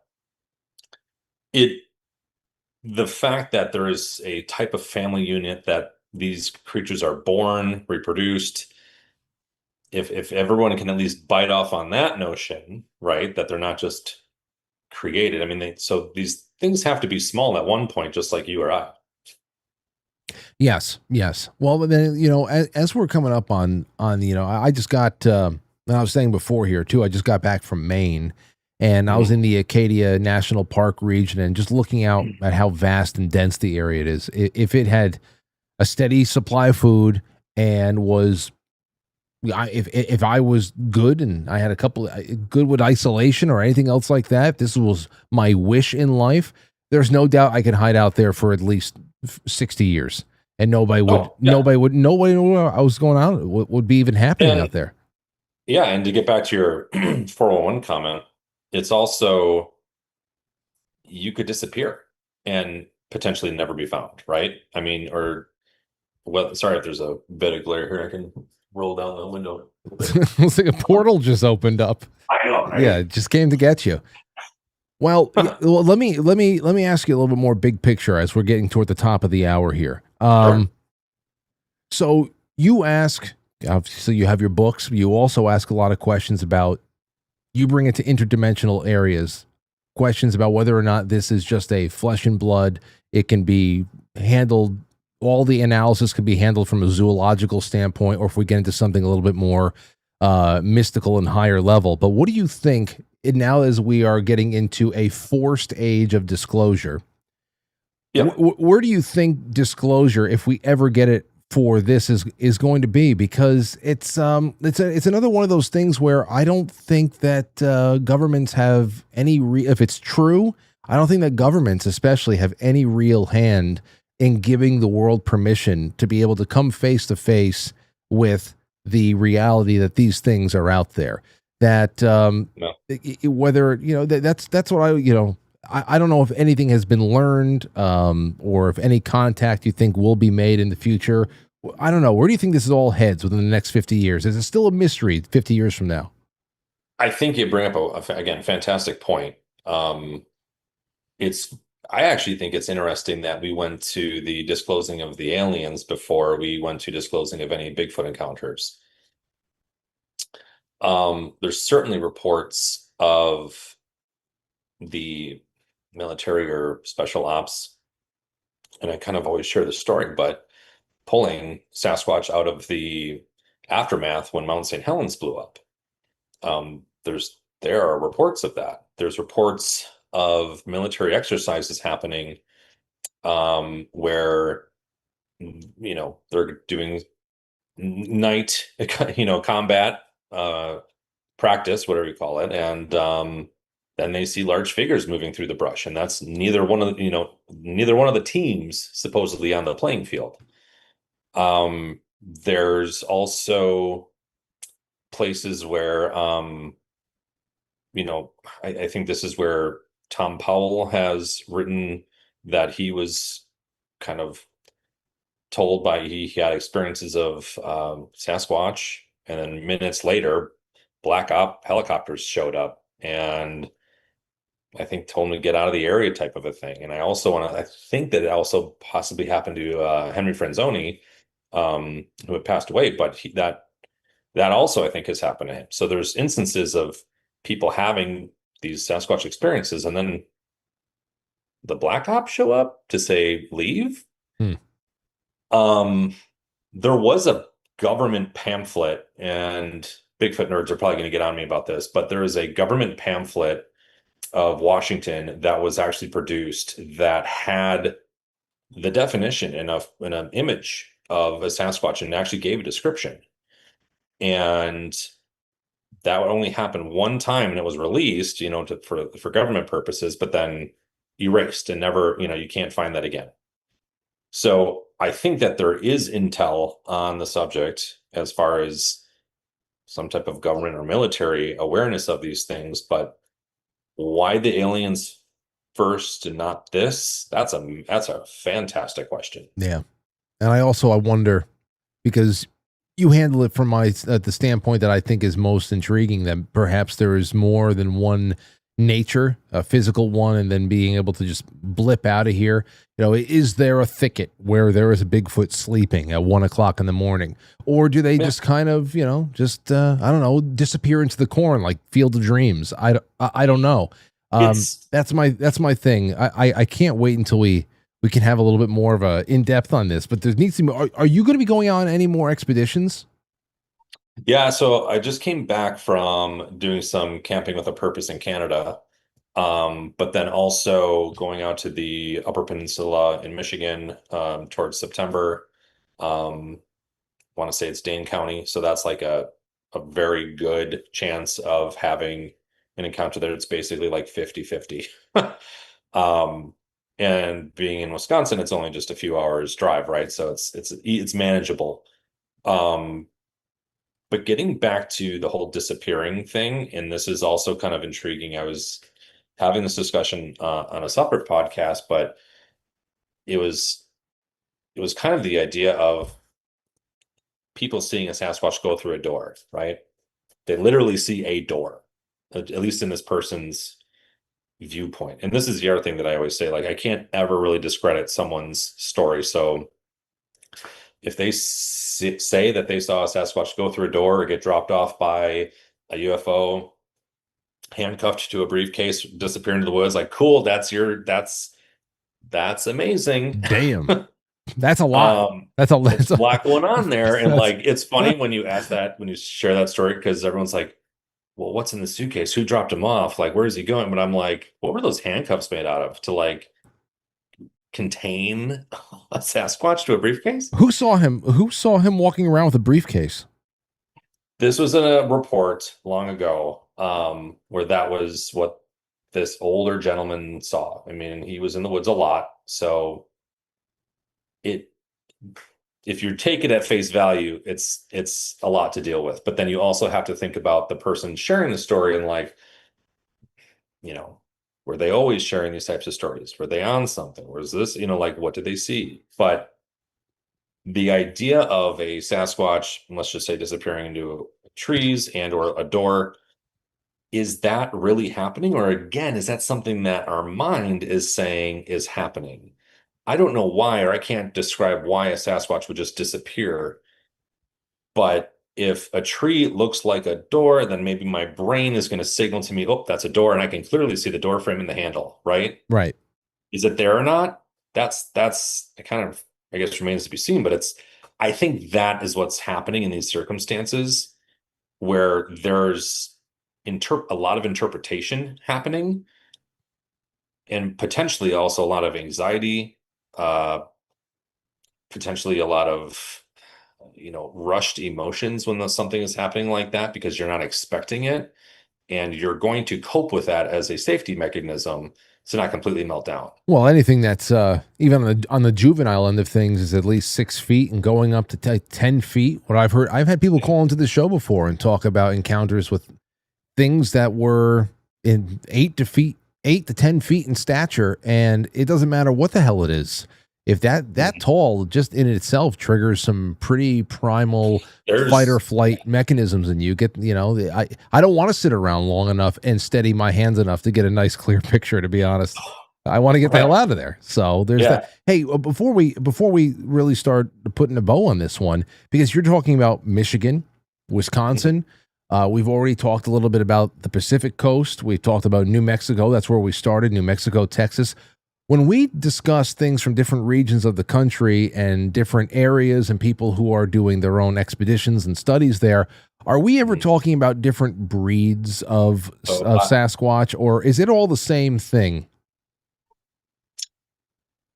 the fact that there is a type of family unit that these creatures are born, reproduced, if everyone can at least bite off on that notion, right, that they're not just created. I mean, so these things have to be small at one point, just like you or I. Yes. Well, then, as we're coming up on, I just got, and I was saying before here too, I just got back from Maine, and I was in the Acadia National Park region, and just looking out at how vast and dense the area it is. If it had a steady supply of food and was, if I was good and I had a couple good with isolation or anything else like that, if this was my wish in life, there's no doubt I could hide out there for at least 60 years, and nobody would know I was going out. Would be even happening out there. Yeah, and to get back to your 411 comment, it's also, you could disappear and potentially never be found, right? I mean, sorry if there's a bit of glare here. I can roll down the window. It's like a portal just opened up. I know, right? Yeah, it just came to get you. Well, let me ask you a little bit more big picture as we're getting toward the top of the hour here. Sure. So you ask, obviously you have your books. You also ask a lot of questions about, you bring it to interdimensional areas, questions about whether or not this is just a flesh and blood. It can be handled, all the analysis can be handled from a zoological standpoint, or if we get into something a little bit more mystical and higher level. But what do you think, now as we are getting into a forced age of disclosure, where do you think disclosure, if we ever get it for this, is going to be? Because it's another one of those things where I don't think that governments have any if it's true, I don't think that governments especially have any real hand in giving the world permission to be able to come face to face with the reality that these things are out there. That whether that's what I don't know if anything has been learned, or if any contact you think will be made in the future. I don't know. Where do you think this is all heads within the next 50 years? Is it still a mystery 50 years from now? I think you bring up again, fantastic point. I actually think it's interesting that we went to the disclosing of the aliens before we went to disclosing of any Bigfoot encounters. There's certainly reports of the military or special ops, and I kind of always share the story, but pulling Sasquatch out of the aftermath when Mount St. Helens blew up. There are reports of that. There's reports of military exercises happening where they're doing night combat practice, whatever you call it, and then they see large figures moving through the brush, and that's neither one of the teams supposedly on the playing field. There's also places where I think this is where Tom Powell has written that he was kind of told by he had experiences of Sasquatch, and then minutes later, black op helicopters showed up and I think told him to get out of the area type of a thing. And I think that it also possibly happened to Henry Franzoni, who had passed away, but that also I think has happened to him. So there's instances of people having these Sasquatch experiences and then the black ops show up to say leave. There was a government pamphlet, and Bigfoot nerds are probably going to get on me about this, but there is a government pamphlet of Washington that was actually produced that had the definition in an image of a Sasquatch and actually gave a description. And that would only happen one time, and it was released, for government purposes, but then erased and never, you can't find that again. So I think that there is intel on the subject as far as some type of government or military awareness of these things, but why the aliens first and not this? That's a fantastic question. Yeah. And I wonder, because you handle it from the standpoint that I think is most intriguing, that perhaps there is more than one nature, a physical one, and then being able to just blip out of here. Is there a thicket where there is a Bigfoot sleeping at 1 o'clock in the morning? Or do they just kind of, I don't know, disappear into the corn like Field of Dreams? I don't know. That's my thing. I can't wait until we can have a little bit more of a in-depth on this, but there needs to be, are you going to be going on any more expeditions? Yeah, so I just came back from doing some camping with a purpose in Canada, but then also going out to the Upper Peninsula in Michigan towards September. Want to say it's Dane County, so that's like a very good chance of having an encounter there. It's basically like 50-50. And being in Wisconsin, it's only just a few hours drive, right? So it's manageable. But getting back to the whole disappearing thing, and this is also kind of intriguing. I was having this discussion on a separate podcast, but it was kind of the idea of people seeing a Sasquatch go through a door, right? They literally see a door, at least in this person's viewpoint. And this is the other thing that I always say, like, I can't ever really discredit someone's story. So if they say that they saw a Sasquatch go through a door or get dropped off by a UFO, handcuffed to a briefcase, disappear into the woods, like, cool, that's amazing. Damn. That's a lot. That's a lot going on there. And like, it's funny when you ask that, when you share that story, because everyone's like, well, what's in the suitcase? Who dropped him off? Like, where is he going? But I'm like, what were those handcuffs made out of to like contain a Sasquatch to a briefcase? Who saw him walking around with a briefcase? This was in a report long ago, where that was what this older gentleman saw. I mean, he was in the woods a lot, so if you take it at face value, it's a lot to deal with. But then you also have to think about the person sharing the story and like, were they always sharing these types of stories? Were they on something? Was this, like, what did they see? But the idea of a Sasquatch, let's just say, disappearing into trees and or a door, is that really happening? Or again, is that something that our mind is saying is happening? I don't know why, or I can't describe why a Sasquatch would just disappear. But if a tree looks like a door, then maybe my brain is going to signal to me, oh, that's a door, and I can clearly see the door frame and the handle, right? Right. Is it there or not? That's it kind of, I guess, remains to be seen. But I think that is what's happening in these circumstances where there's a lot of interpretation happening and potentially also a lot of anxiety, potentially a lot of rushed emotions when something is happening like that, because you're not expecting it, and you're going to cope with that as a safety mechanism to not completely melt down. Well, anything that's even on the juvenile end of things is at least 6 feet and going up to 10 feet. What I've heard, I've had people call into the show before and talk about encounters with things that were in 8 to 8 to 10 feet in stature, and it doesn't matter what the hell it is. If that tall, just in itself triggers some pretty primal fight or flight mechanisms, and you get, I don't want to sit around long enough and steady my hands enough to get a nice clear picture, to be honest. I want to get the hell out of there. So there's that. Hey, before we really start putting a bow on this one, because you're talking about Michigan, Wisconsin. We've already talked a little bit about the Pacific Coast. We've talked about New Mexico. That's where we started, New Mexico, Texas. When we discuss things from different regions of the country and different areas and people who are doing their own expeditions and studies there, are we ever talking about different breeds of Sasquatch, or is it all the same thing?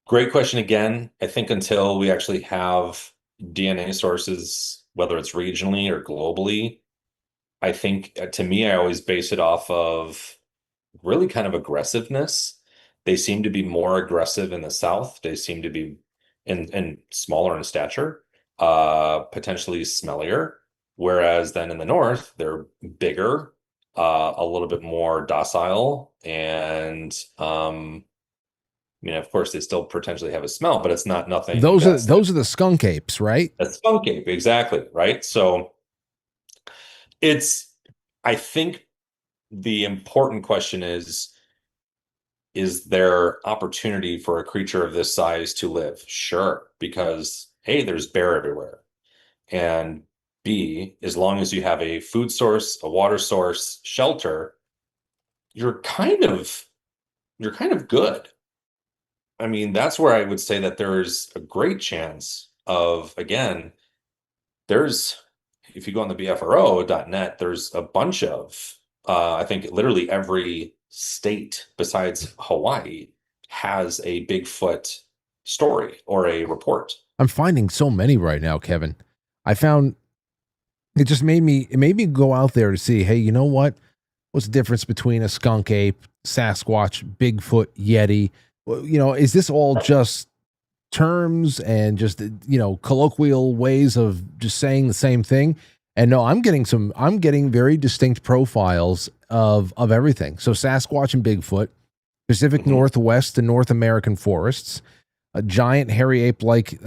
Great question again. I think until we actually have DNA sources, whether it's regionally or globally, I think to me, I always base it off of really kind of aggressiveness. They seem to be more aggressive in the South. They seem to be and smaller in stature, potentially smellier. Whereas then in the North, they're bigger, a little bit more docile, and of course, they still potentially have a smell, but it's not nothing. Those are the skunk apes, right? A skunk ape, exactly, right? So I think the important question is there opportunity for a creature of this size to live? Sure, because A, there's bear everywhere, and B, as long as you have a food source, a water source, shelter, you're kind of good. I mean, that's where I would say that there's a great chance of, again, if you go on the BFRO.net, there's a bunch of, I think literally every state besides Hawaii has a Bigfoot story or a report. I'm finding so many right now, Kevin. I found it made me go out there to see, hey, you know what? What's the difference between a skunk ape, Sasquatch, Bigfoot, Yeti? Is this all just terms and just, colloquial ways of just saying the same thing? And no, I'm getting very distinct profiles of everything. So Sasquatch and Bigfoot, Pacific Northwest and North American forests, a giant hairy ape-like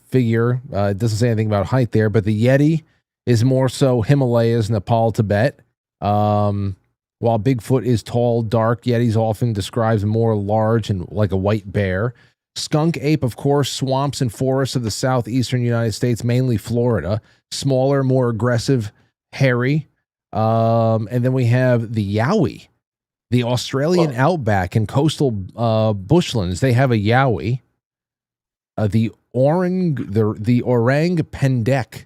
figure. It doesn't say anything about height there, but the Yeti is more so Himalayas, Nepal, Tibet. While Bigfoot is tall, dark, Yeti's often described more large and like a white bear. Skunk ape, of course, swamps and forests of the southeastern United States, mainly Florida. Smaller, more aggressive, hairy. And then we have the Yowie, the Australian outback and coastal bushlands. They have a Yowie. The orang pendek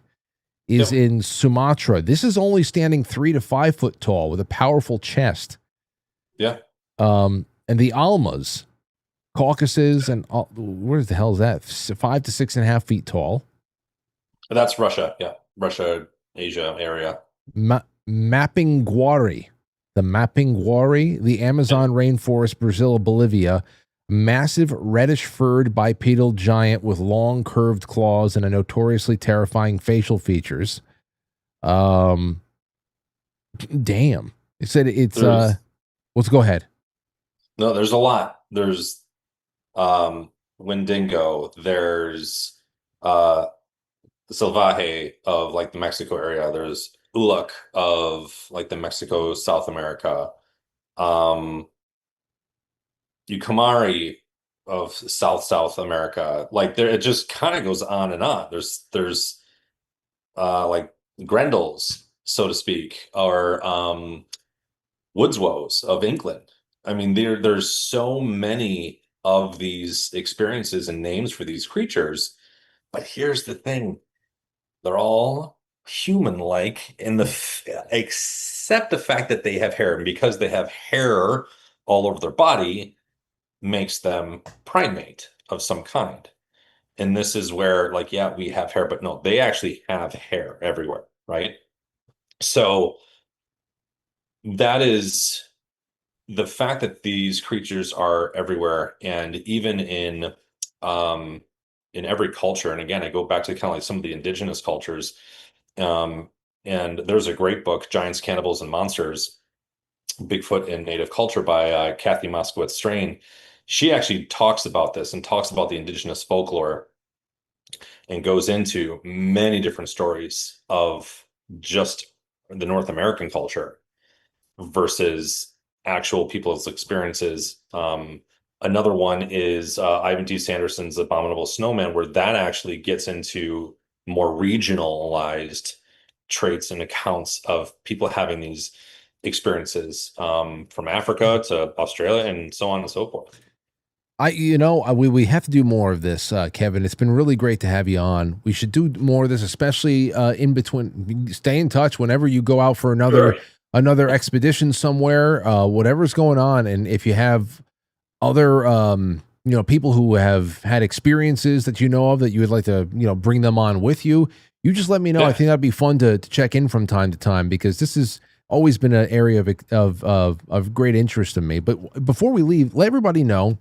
is in Sumatra. This is only standing 3 to 5 foot tall with a powerful chest. Yeah. And the Almas, Caucasus, and where the hell is that? 5 to 6.5 feet tall. That's Russia. Yeah. Russia, Asia area. Mapinguari. The Mapinguari, the Amazon rainforest, Brazil, Bolivia. Massive reddish furred bipedal giant with long curved claws and a notoriously terrifying facial features. Damn. It said it's let's go ahead. No, there's a lot. There's Wendigo, there's Salvaje of like the Mexico area, there's Uluk of like the Mexico, South America. Ukamari of South America. Like there, it just kind of goes on and on. There's like Grendels, so to speak, or Woodswoes of England. I mean, there's so many of these experiences and names for these creatures. But here's the thing: they're all human-like, except the fact that they have hair, and because they have hair all over their body, makes them primate of some kind. And this is where, like, yeah, we have hair, but no, they actually have hair everywhere, right? So that is the fact that these creatures are everywhere, and even in every culture. And again, I go back to kind of like some of the indigenous cultures. And there's a great book, Giants, Cannibals, and Monsters, Bigfoot in Native Culture by Kathy Moskowitz Strain. She actually talks about this and talks about the indigenous folklore and goes into many different stories of just the North American culture versus actual people's experiences. Another one is Ivan T. Sanderson's Abominable Snowman, where that actually gets into more regionalized traits and accounts of people having these experiences from Africa to Australia and so on and so forth. We have to do more of this, Kevin. It's been really great to have you on. We should do more of this, especially in between. Stay in touch whenever you go out for another expedition somewhere, whatever's going on. And if you have other, people who have had experiences that you know of that you would like to, bring them on with you, you just let me know. Yeah. I think that'd be fun to check in from time to time, because this has always been an area of great interest to me. But before we leave, let everybody know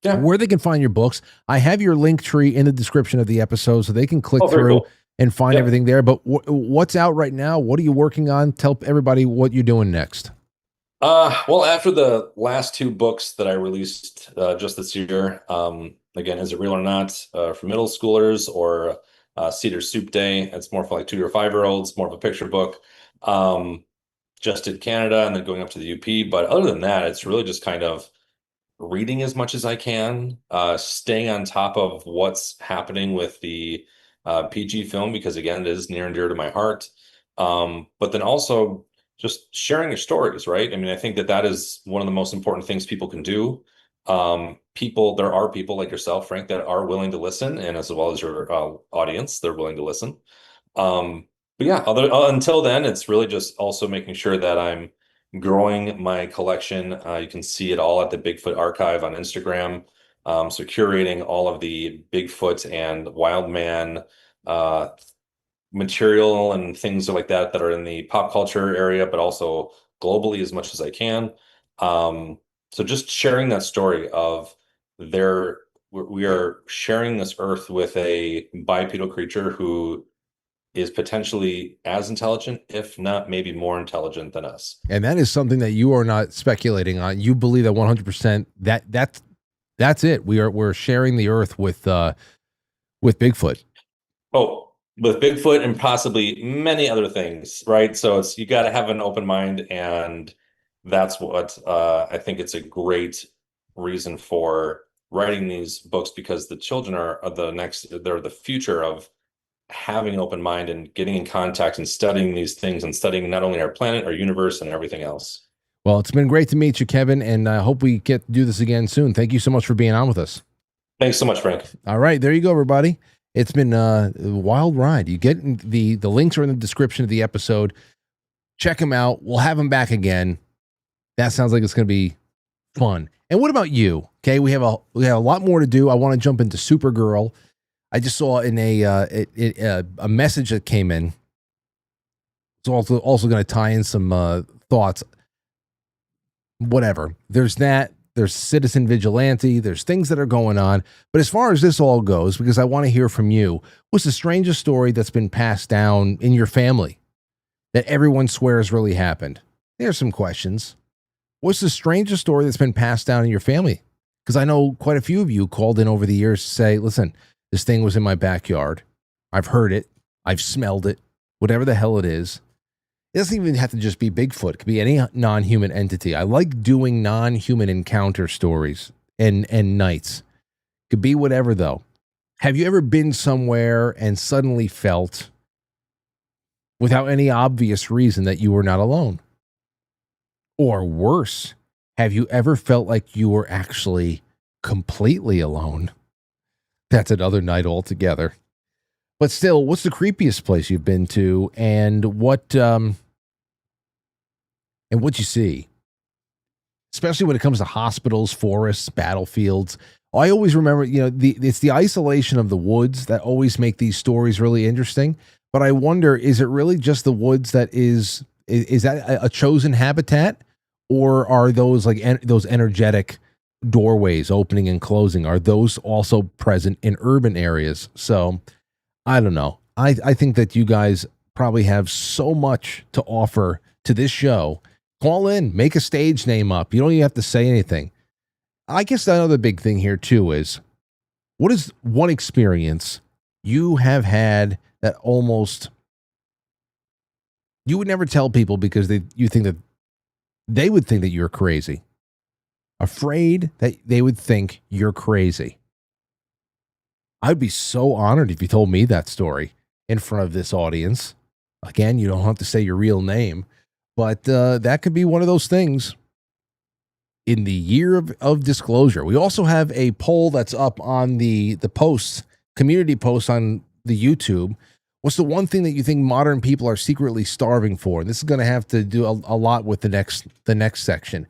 where they can find your books. I have your link tree in the description of the episode, so they can click through and find everything there. But what's out right now? What are you working on? Tell everybody what you're doing next. Well, after the last 2 books that I released just this year, again, Is It Real or Not, for middle schoolers, or Cedar Soup Day, it's more for like 2 or 5-year-olds, more of a picture book. Just did Canada and then going up to the UP. But other than that, it's really just kind of reading as much as I can, staying on top of what's happening with the PG film, because again, it is near and dear to my heart. But then also just sharing your stories, right? I mean, I think that is one of the most important things people can do. There are people like yourself, Frank, that are willing to listen, and as well as your audience, they're willing to listen. But yeah, until then, it's really just also making sure that I'm growing my collection. You can see it all at the Bigfoot Archive on Instagram. So curating all of the Bigfoot and Wildman material and things like that are in the pop culture area, but also globally as much as I can. So just sharing that story of we are sharing this earth with a bipedal creature who is potentially as intelligent, if not maybe more intelligent than us. And that is something that you are not speculating on. You believe that 100%. That's it. We're sharing the earth with Bigfoot. Oh, with Bigfoot and possibly many other things, right? So you got to have an open mind, and that's what I think it's a great reason for writing these books, because the children they're the future of having an open mind and getting in contact and studying these things and studying not only our planet, our universe, and everything else. Well, it's been great to meet you, Kevin, and I hope we get to do this again soon. Thank you so much for being on with us. Thanks so much, Frank. All right, there you go, everybody. It's been a wild ride. You get the links are in the description of the episode. Check them out. We'll have them back again. That sounds like it's going to be fun. And what about you? Okay, we have a lot more to do. I want to jump into Supergirl. I just saw in a message that came in. It's also going to tie in some thoughts. Whatever. There's that. There's Citizen Vigilante. There's things that are going on. But as far as this all goes, because I want to hear from you, what's the strangest story that's been passed down in your family that everyone swears really happened? There's some questions. What's the strangest story that's been passed down in your family? Because I know quite a few of you called in over the years to say, listen, this thing was in my backyard. I've heard it. I've smelled it. Whatever the hell it is. It doesn't even have to just be Bigfoot. It could be any non-human entity. I like doing non-human encounter stories and nights. Could be whatever, though. Have you ever been somewhere and suddenly felt, without any obvious reason, that you were not alone? Or worse, have you ever felt like you were actually completely alone? That's another night altogether. But still, what's the creepiest place you've been to, and what you see? Especially when it comes to hospitals, forests, battlefields. I always remember, it's the isolation of the woods that always make these stories really interesting. But I wonder, is it really just the woods that is that a chosen habitat, or are those those energetic doorways opening and closing? Are those also present in urban areas? So I don't know. I think that you guys probably have so much to offer to this show. Call in, make a stage name up. You don't even have to say anything. I guess another big thing here too is, what is one experience you have had that almost you would never tell people because you think that they would think that you're crazy, afraid that they would think you're crazy? I'd be so honored if you told me that story in front of this audience. Again, you don't have to say your real name, but that could be one of those things in the year of disclosure. We also have a poll that's up on the posts, community posts on the YouTube. What's the one thing that you think modern people are secretly starving for? And this is going to have to do a lot with the next section.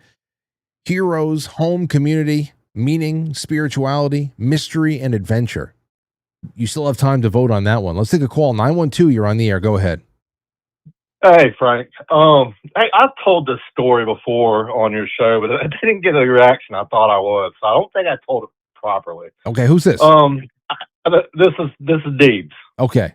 Heroes, home, community, meaning, spirituality, mystery, and adventure. You still have time to vote on that one. Let's take a call. 912, you're on the air. Go ahead. Hey, Frank. Hey, I've told this story before on your show, but I didn't get a reaction I thought I was. So I don't think I told it properly. Okay, who's this? This is Deebs. Okay.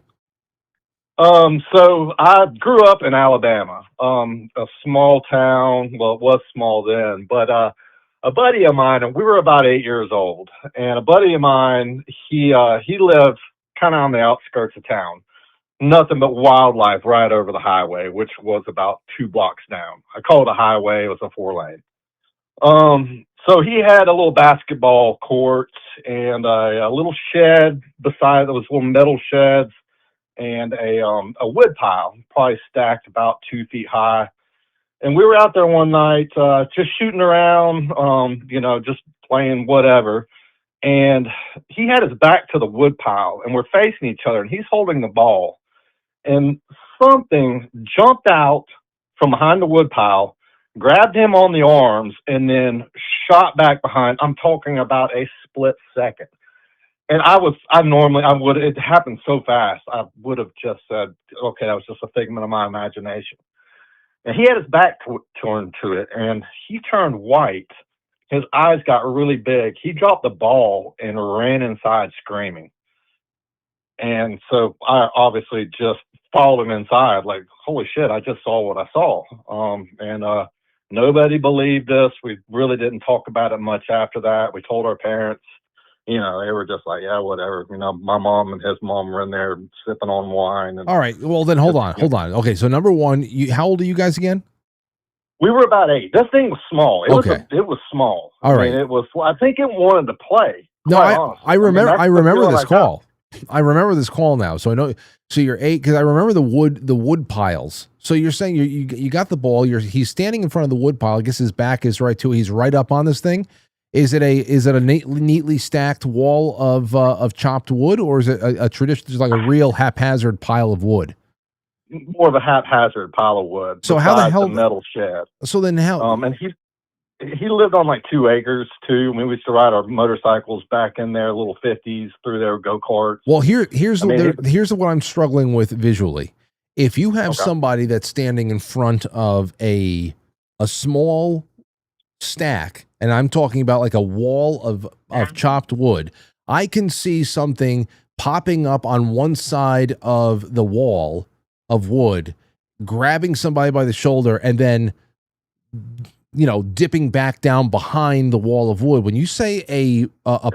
So I grew up in Alabama, a small town. Well, it was small then, but a buddy of mine, and we were about 8 years old, and a buddy of mine, he lived kind of on the outskirts of town. Nothing but wildlife right over the highway, which was about 2 blocks down. I call it a highway. It was a 4-lane. So he had a little basketball court and a little shed beside those little metal sheds and a wood pile, probably stacked about 2 feet high. And we were out there one night, just shooting around, just playing whatever. And he had his back to the wood pile, and we're facing each other, and he's holding the ball. And something jumped out from behind the wood pile, grabbed him on the arms, and then shot back behind. I'm talking about a split second. And it happened so fast, I would have just said, okay, that was just a figment of my imagination. And he had his back turned to it, and he turned white. His eyes got really big. He dropped the ball and ran inside screaming. And so I obviously just followed him inside, like, holy shit, I just saw what I saw. And nobody believed us. We really didn't talk about it much after that. We told our parents. They were just like, yeah, whatever. My mom and his mom were in there sipping on wine. And all right. Well, then hold on. Okay. So number one, how old are you guys again? We were about 8. This thing was small. It was small. All right. I think it wanted to play. No, I remember this call. I remember this call now. So I know. So you're 8 because I remember the wood piles. So you're saying you got the ball. He's standing in front of the wood pile. I guess his back is right to it. He's right up on this thing. Is it a neatly stacked wall of chopped wood, or is it a tradition, just like a real haphazard pile of wood? More of a haphazard pile of wood. So how the hell the metal shed? So then how? And he lived on like 2 acres too. I mean, we used to ride our motorcycles back in there, little 50s through their go-karts. Well, here's what I'm struggling with visually. If you have somebody that's standing in front of a small stack, and I'm talking about like a wall of chopped wood, I can see something popping up on one side of the wall of wood, grabbing somebody by the shoulder, and then dipping back down behind the wall of wood. When you say a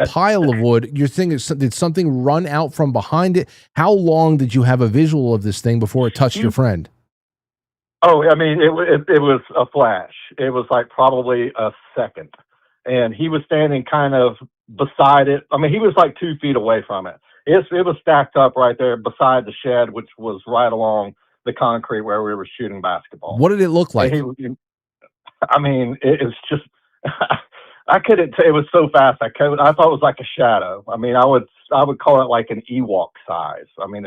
pile of wood, you're thinking, did something run out from behind it? How long did you have a visual of this thing before it touched your friend? Oh, I mean, it was a flash. It was like probably a second. And he was standing kind of beside it. I mean, he was like 2 feet away from it. It was stacked up right there beside the shed, which was right along the concrete where we were shooting basketball. What did it look like? It was just, I couldn't, it was so fast. I thought it was like a shadow. I mean, I would call it like an Ewok size. I mean,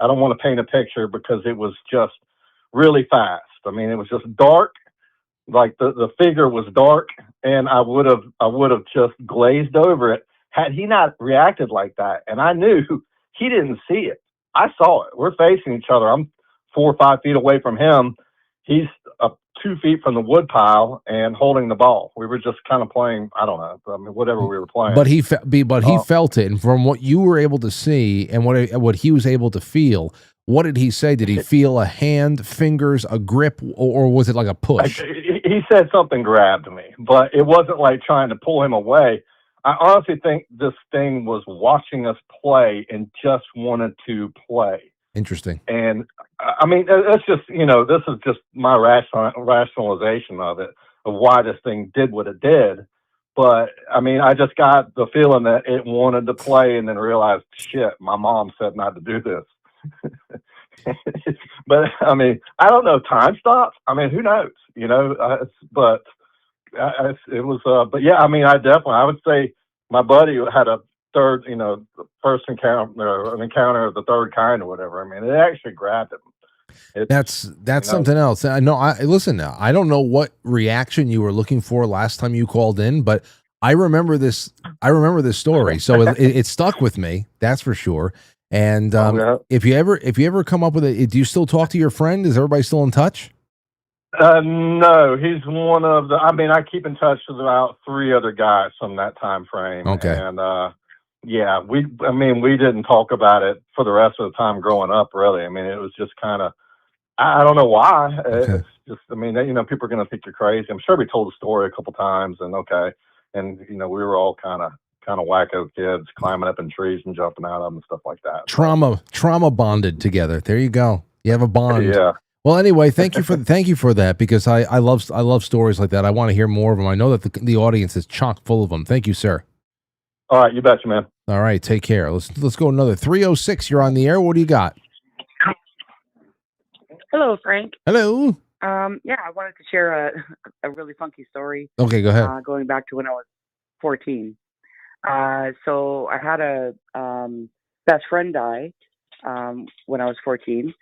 I don't want to paint a picture because it was just really fast. I mean, it was just dark, like the figure was dark, and I would have just glazed over it had he not reacted like that. And I knew he didn't see it. I saw it. We're facing each other. I'm 4 or 5 feet away from him. He's 2 feet from the wood pile and holding the ball. We were just kind of playing, I don't know, I mean, whatever we were playing. But he felt it, and from what you were able to see and what he was able to feel, what did he say? Did he feel a hand, fingers, a grip, or was it like a push? he said something grabbed me, but it wasn't like trying to pull him away. I honestly think this thing was watching us play and just wanted to play. Interesting. And I mean, it's just, this is just my rationalization of it, of why this thing did what it did. But I mean, I just got the feeling that it wanted to play and then realized, shit, my mom said not to do this. But I mean, I don't know, time stops. I mean, who knows, but it was, but yeah, I mean, I would say my buddy had a third, the first encounter, an encounter of the third kind or whatever. I mean, it actually grabbed him. That's something else. I know. Listen now. I don't know what reaction you were looking for last time you called in, but I remember this. I remember this story, so it stuck with me. That's for sure. And if you ever come up with it, do you still talk to your friend? Is everybody still in touch? No, he's one of the. I mean, I keep in touch with about 3 other guys from that time frame. Okay. And yeah, we didn't talk about it for the rest of the time growing up. Really, I mean, it was just kind of. I don't know why. Okay. It's just, I mean, people are going to think you're crazy. I'm sure we told the story a couple times, and we were all kind of wacko kids climbing up in trees and jumping out of them and stuff like that. Trauma bonded together. There you go. You have a bond. Yeah. Well, anyway, thank you for that, because I love stories like that. I want to hear more of them. I know that the audience is chock full of them. Thank you, sir. All right, you betcha, man. All right, take care. Let's go another 306. You're on the air. What do you got? Hello, Frank. Hello. Yeah, I wanted to share a really funky story. Okay, go ahead. Going back to when I was 14. So I had a best friend die when I was 14,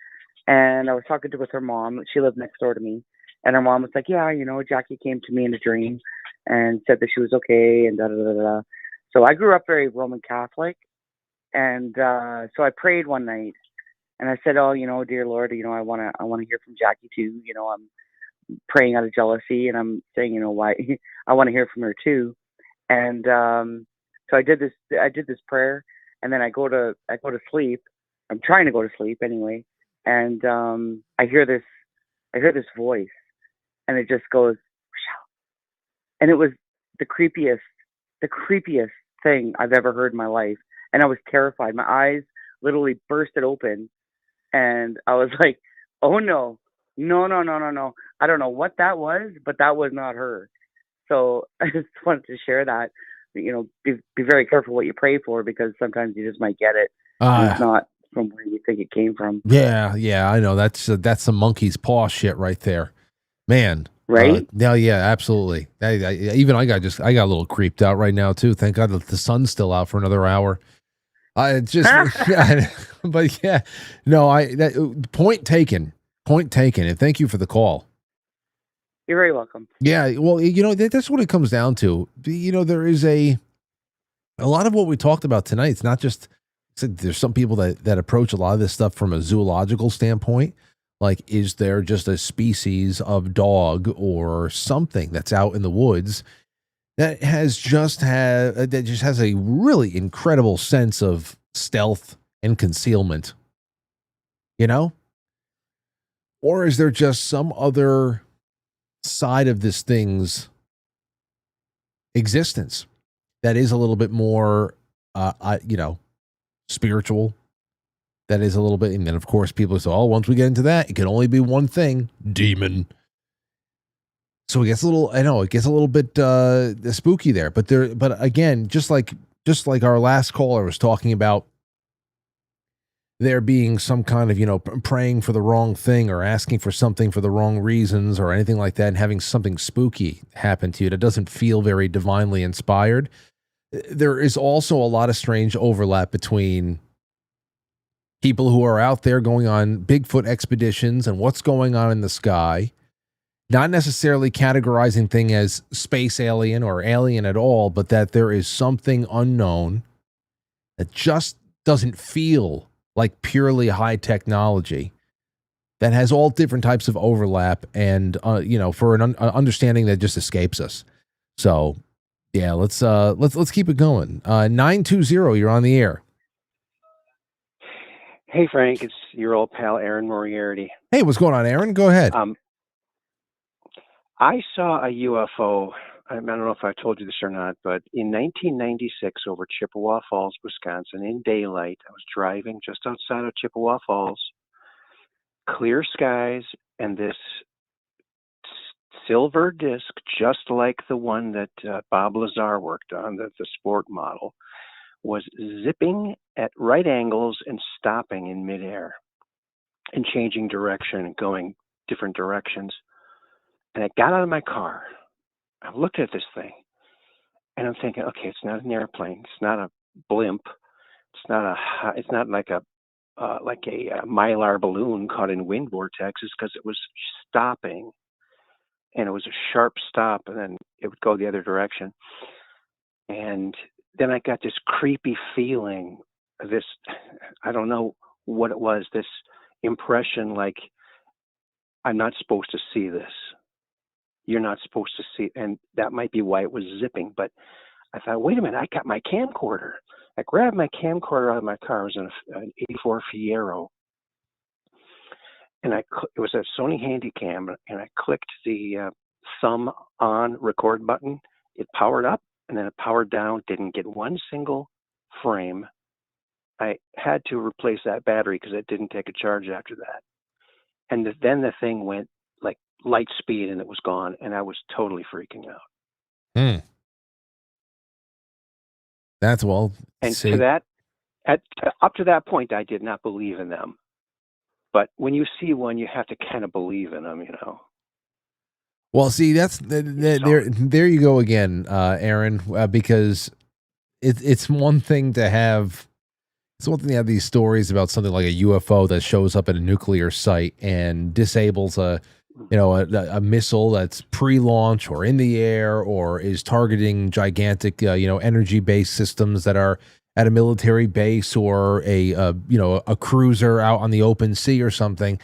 and I was talking with her mom. She lived next door to me, and her mom was like, "Yeah, Jackie came to me in a dream and said that she was okay," and da da da da. So I grew up very Roman Catholic, and so I prayed one night. And I said, "Oh, dear Lord, I want to hear from Jackie too. I'm praying out of jealousy, and I'm saying, why I want to hear from her too." And so I did this prayer, and then I go to sleep. I'm trying to go to sleep anyway, and I hear this voice, and it just goes, and it was the creepiest thing I've ever heard in my life, and I was terrified. My eyes literally bursted open. And I was like, "Oh no. I don't know what that was, but that was not her." So I just wanted to share that. Be very careful what you pray for, because sometimes you just might get it. And it's not from where you think it came from. Yeah, I know. That's some monkey's paw shit right there, man. Right? Yeah, absolutely. I got a little creeped out right now too. Thank God that the sun's still out for another hour. It's just, yeah, but yeah, no, point taken, and thank you for the call. You're very welcome. Yeah, well, that's what it comes down to. There is a lot of what we talked about tonight. It's not just, there's some people that approach a lot of this stuff from a zoological standpoint. Like, is there just a species of dog or something that's out in the woods that just has a really incredible sense of stealth and concealment, or is there just some other side of this thing's existence that is a little bit more, spiritual, that is a little bit, and then of course people say, "Oh, once we get into that, it can only be one thing, demon." So it gets a little bit spooky there, but again, just like our last caller was talking about, there being some kind of, praying for the wrong thing or asking for something for the wrong reasons or anything like that, and having something spooky happen to you that doesn't feel very divinely inspired. There is also a lot of strange overlap between people who are out there going on Bigfoot expeditions and what's going on in the sky. Not necessarily categorizing thing as space alien or alien at all, but that there is something unknown that just doesn't feel like purely high technology, that has all different types of overlap and, for an understanding that just escapes us. So yeah, let's keep it going. 920, you're on the air. Hey Frank, it's your old pal Aaron Moriarty. Hey, what's going on, Aaron? Go ahead. I saw a UFO. I don't know if I told you this or not, but in 1996 over Chippewa Falls, Wisconsin, in daylight, I was driving just outside of Chippewa Falls, clear skies, and this silver disc, just like the one that Bob Lazar worked on, the sport model, was zipping at right angles and stopping in midair and changing direction and going different directions. And I got out of my car. I looked at this thing, and I'm thinking, okay, it's not an airplane. It's not a blimp. It's not like a Mylar balloon caught in wind vortexes, because it was stopping, and it was a sharp stop, and then it would go the other direction. And then I got this creepy feeling, this, I don't know what it was, this impression like, I'm not supposed to see this. You're not supposed to see, and that might be why it was zipping. But I thought, wait a minute, I got my camcorder. I grabbed my camcorder out of my car. It was an 84 Fiero. And it was a Sony Handycam, and I clicked the thumb on record button. It powered up, and then it powered down. Didn't get one single frame. I had to replace that battery because it didn't take a charge after that. And then the thing went like light speed, and it was gone, and I was totally freaking out. That's well. And up to that point, I did not believe in them. But when you see one, you have to kind of believe in them, you know. Well, see, that's there you go again, Aaron, because it's one thing to have. It's one thing to have these stories about something like a UFO that shows up at a nuclear site and disables a missile that's pre-launch or in the air, or is targeting gigantic, energy-based systems that are at a military base, or a cruiser out on the open sea or something.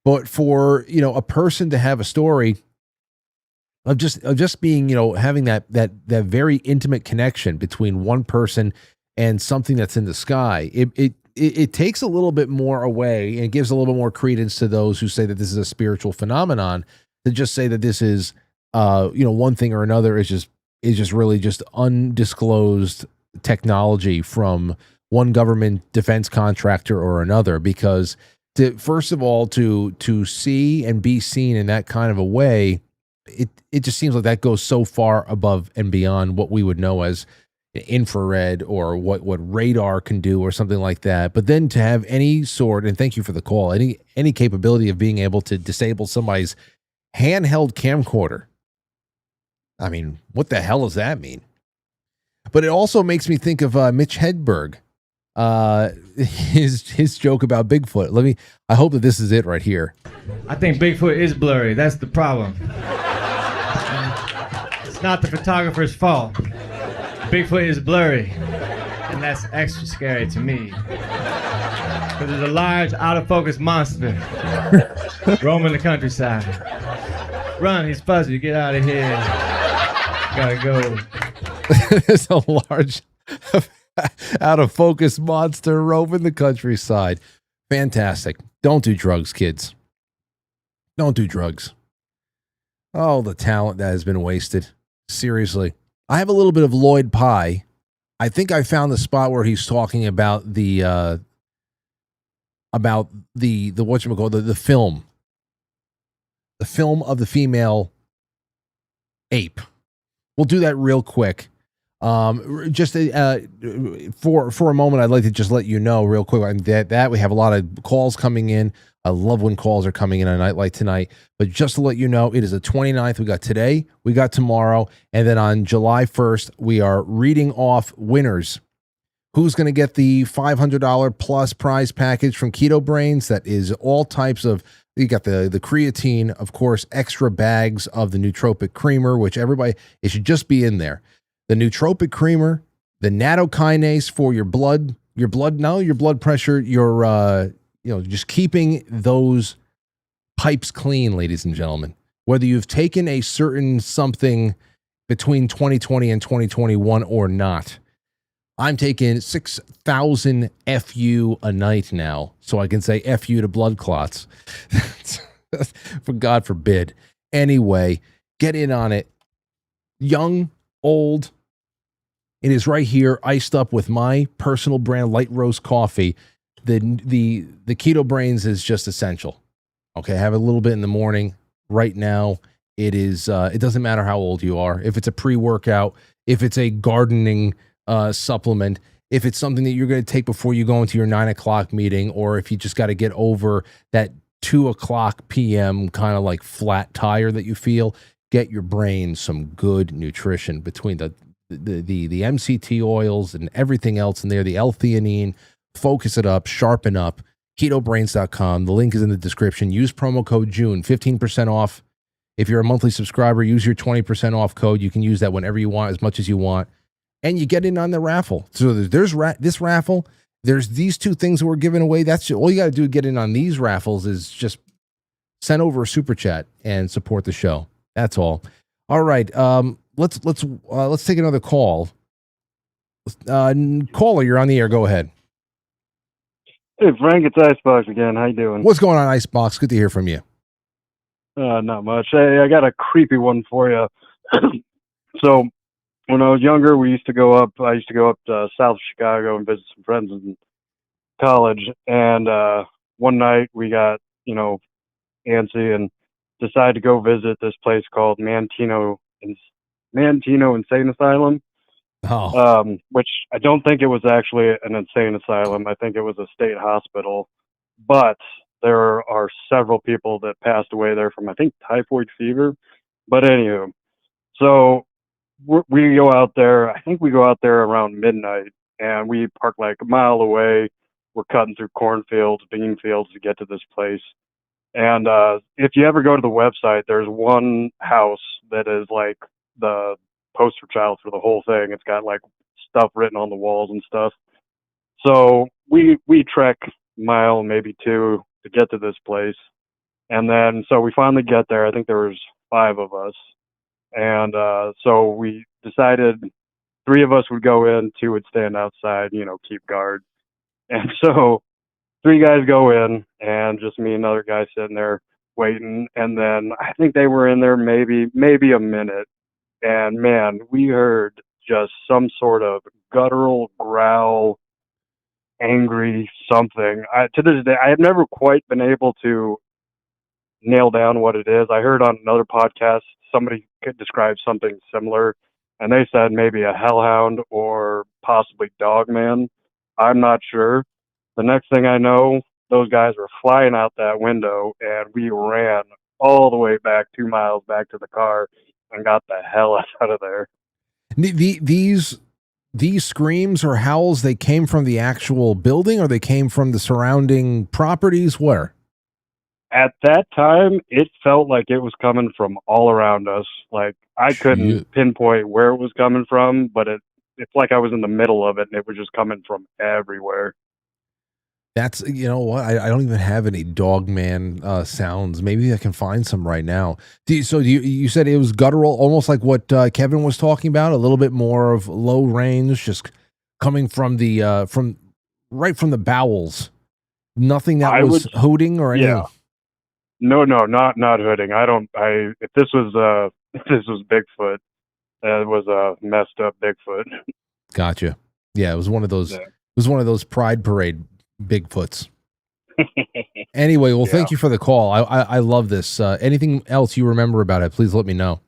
But for, a person to have a story of just being, having that very intimate connection between one person and something that's in the sky, it takes a little bit more away, and it gives a little bit more credence to those who say that this is a spiritual phenomenon, to just say that this is, one thing or another is just really just undisclosed technology from one government defense contractor or another. Because first of all, to see and be seen in that kind of a way, it just seems like that goes so far above and beyond what we would know as infrared, or what radar can do, or something like that. But then to have any sort, and thank you for the call, any capability of being able to disable somebody's handheld camcorder, I mean, what the hell does that mean? But it also makes me think of Mitch Hedberg, his joke about Bigfoot. I hope that this is it right here. I think Bigfoot is blurry. That's the problem. It's not the photographer's fault. Bigfoot is blurry, and that's extra scary to me. Because there's a large, out-of-focus monster roaming the countryside. Run, he's fuzzy, get out of here. Gotta go. There's a large, out-of-focus monster roaming the countryside. Fantastic. Don't do drugs, kids. Don't do drugs. Oh, the talent that has been wasted. Seriously. I have a little bit of Lloyd Pye. I think I found the spot where he's talking about the whatchamacallit, the film. The film of the female ape. We'll do that real quick. Just for a moment, I'd like to just let you know real quick that we have a lot of calls coming in. I love when calls are coming in on a night like tonight. But just to let you know, it is the 29th. We got today, we got tomorrow, and then on July 1st, we are reading off winners. Who's going to get the $500 plus prize package from Keto Brainz? That is all types of, you got the creatine, of course, extra bags of the Nootropic creamer, which everybody, it should just be in there. The Nootropic creamer, the nattokinase for your blood pressure, your just keeping those pipes clean, ladies and gentlemen. Whether you've taken a certain something between 2020 and 2021 or not, I'm taking 6,000 FU a night now, so I can say FU to blood clots. For God forbid. Anyway, Get in on it. Young, old. It is right here, iced up with my personal brand light roast coffee. The Keto Brainz is just essential. Okay, have a little bit in the morning. Right now, it is. It doesn't matter how old you are. If it's a pre-workout, if it's a gardening supplement, if it's something that you're going to take before you go into your 9 o'clock meeting, or if you just got to get over that 2 o'clock p.m. kind of like flat tire that you feel, get your brain some good nutrition between the MCT oils and everything else in there, the L-theanine. Focus it up, sharpen up. KetoBrainz.com. The link is in the description. Use promo code June, 15% off. If you're a monthly subscriber, use your 20% off code. You can use that whenever you want, as much as you want. And you get in on the raffle. So there's this raffle. There's these two things that we're giving away. That's all you got to do to get in on these raffles is just send over a super chat and support the show. That's all. All right. Let's take another call. Caller, you're on the air. Go ahead. Hey Frank, it's Icebox again. How you doing? What's going on, Icebox? Good to hear from you. Not much. Hey, I got a creepy one for you. So when I was younger, I used to go up to South Chicago and visit some friends in college. And one night we got, antsy and decided to go visit this place called Mantino Insane Asylum. Oh. Which I don't think it was actually an insane asylum. I think it was a state hospital. But there are several people that passed away there from, I think, typhoid fever. But anywho, so we go out there. I think we go out there around midnight, and we park like a mile away. We're cutting through cornfields, bean fields to get to this place. And if you ever go to the website, there's one house that is like the poster child for the whole thing. It's got like stuff written on the walls and stuff. So we trek a mile, maybe two, to get to this place. And then so we finally get there. I think there was 5 of us. And so we decided 3 of us would go in, 2 would stand outside, keep guard. And so 3 guys go in, and just me and another guy sitting there waiting. And then I think they were in there maybe a minute. And man, we heard just some sort of guttural growl, angry something. To this day, I have never quite been able to nail down what it is. I heard on another podcast somebody could describe something similar, and they said maybe a hellhound or possibly dogman. I'm not sure. The next thing I know, those guys were flying out that window, and we ran all the way back 2 miles back to the car and got the hell out of there. These screams or howls, they came from the actual building, or they came from the surrounding properties? Where? At that time, it felt like it was coming from all around us. Like I couldn't pinpoint where it was coming from, but it's like I was in the middle of it, and it was just coming from everywhere. That's, what? I don't even have any dogman sounds. Maybe I can find some right now. You said it was guttural, almost like what Kevin was talking about, a little bit more of low range, just coming from the right from the bowels. Nothing that was hooting or anything. Yeah. No, not hooting. If this was Bigfoot, it was a messed up Bigfoot. Gotcha. Yeah, it was one of those. Yeah. It was one of those Pride Parade Bigfoots. Anyway, well, thank you for the call. I love this. Anything else you remember about it, please let me know.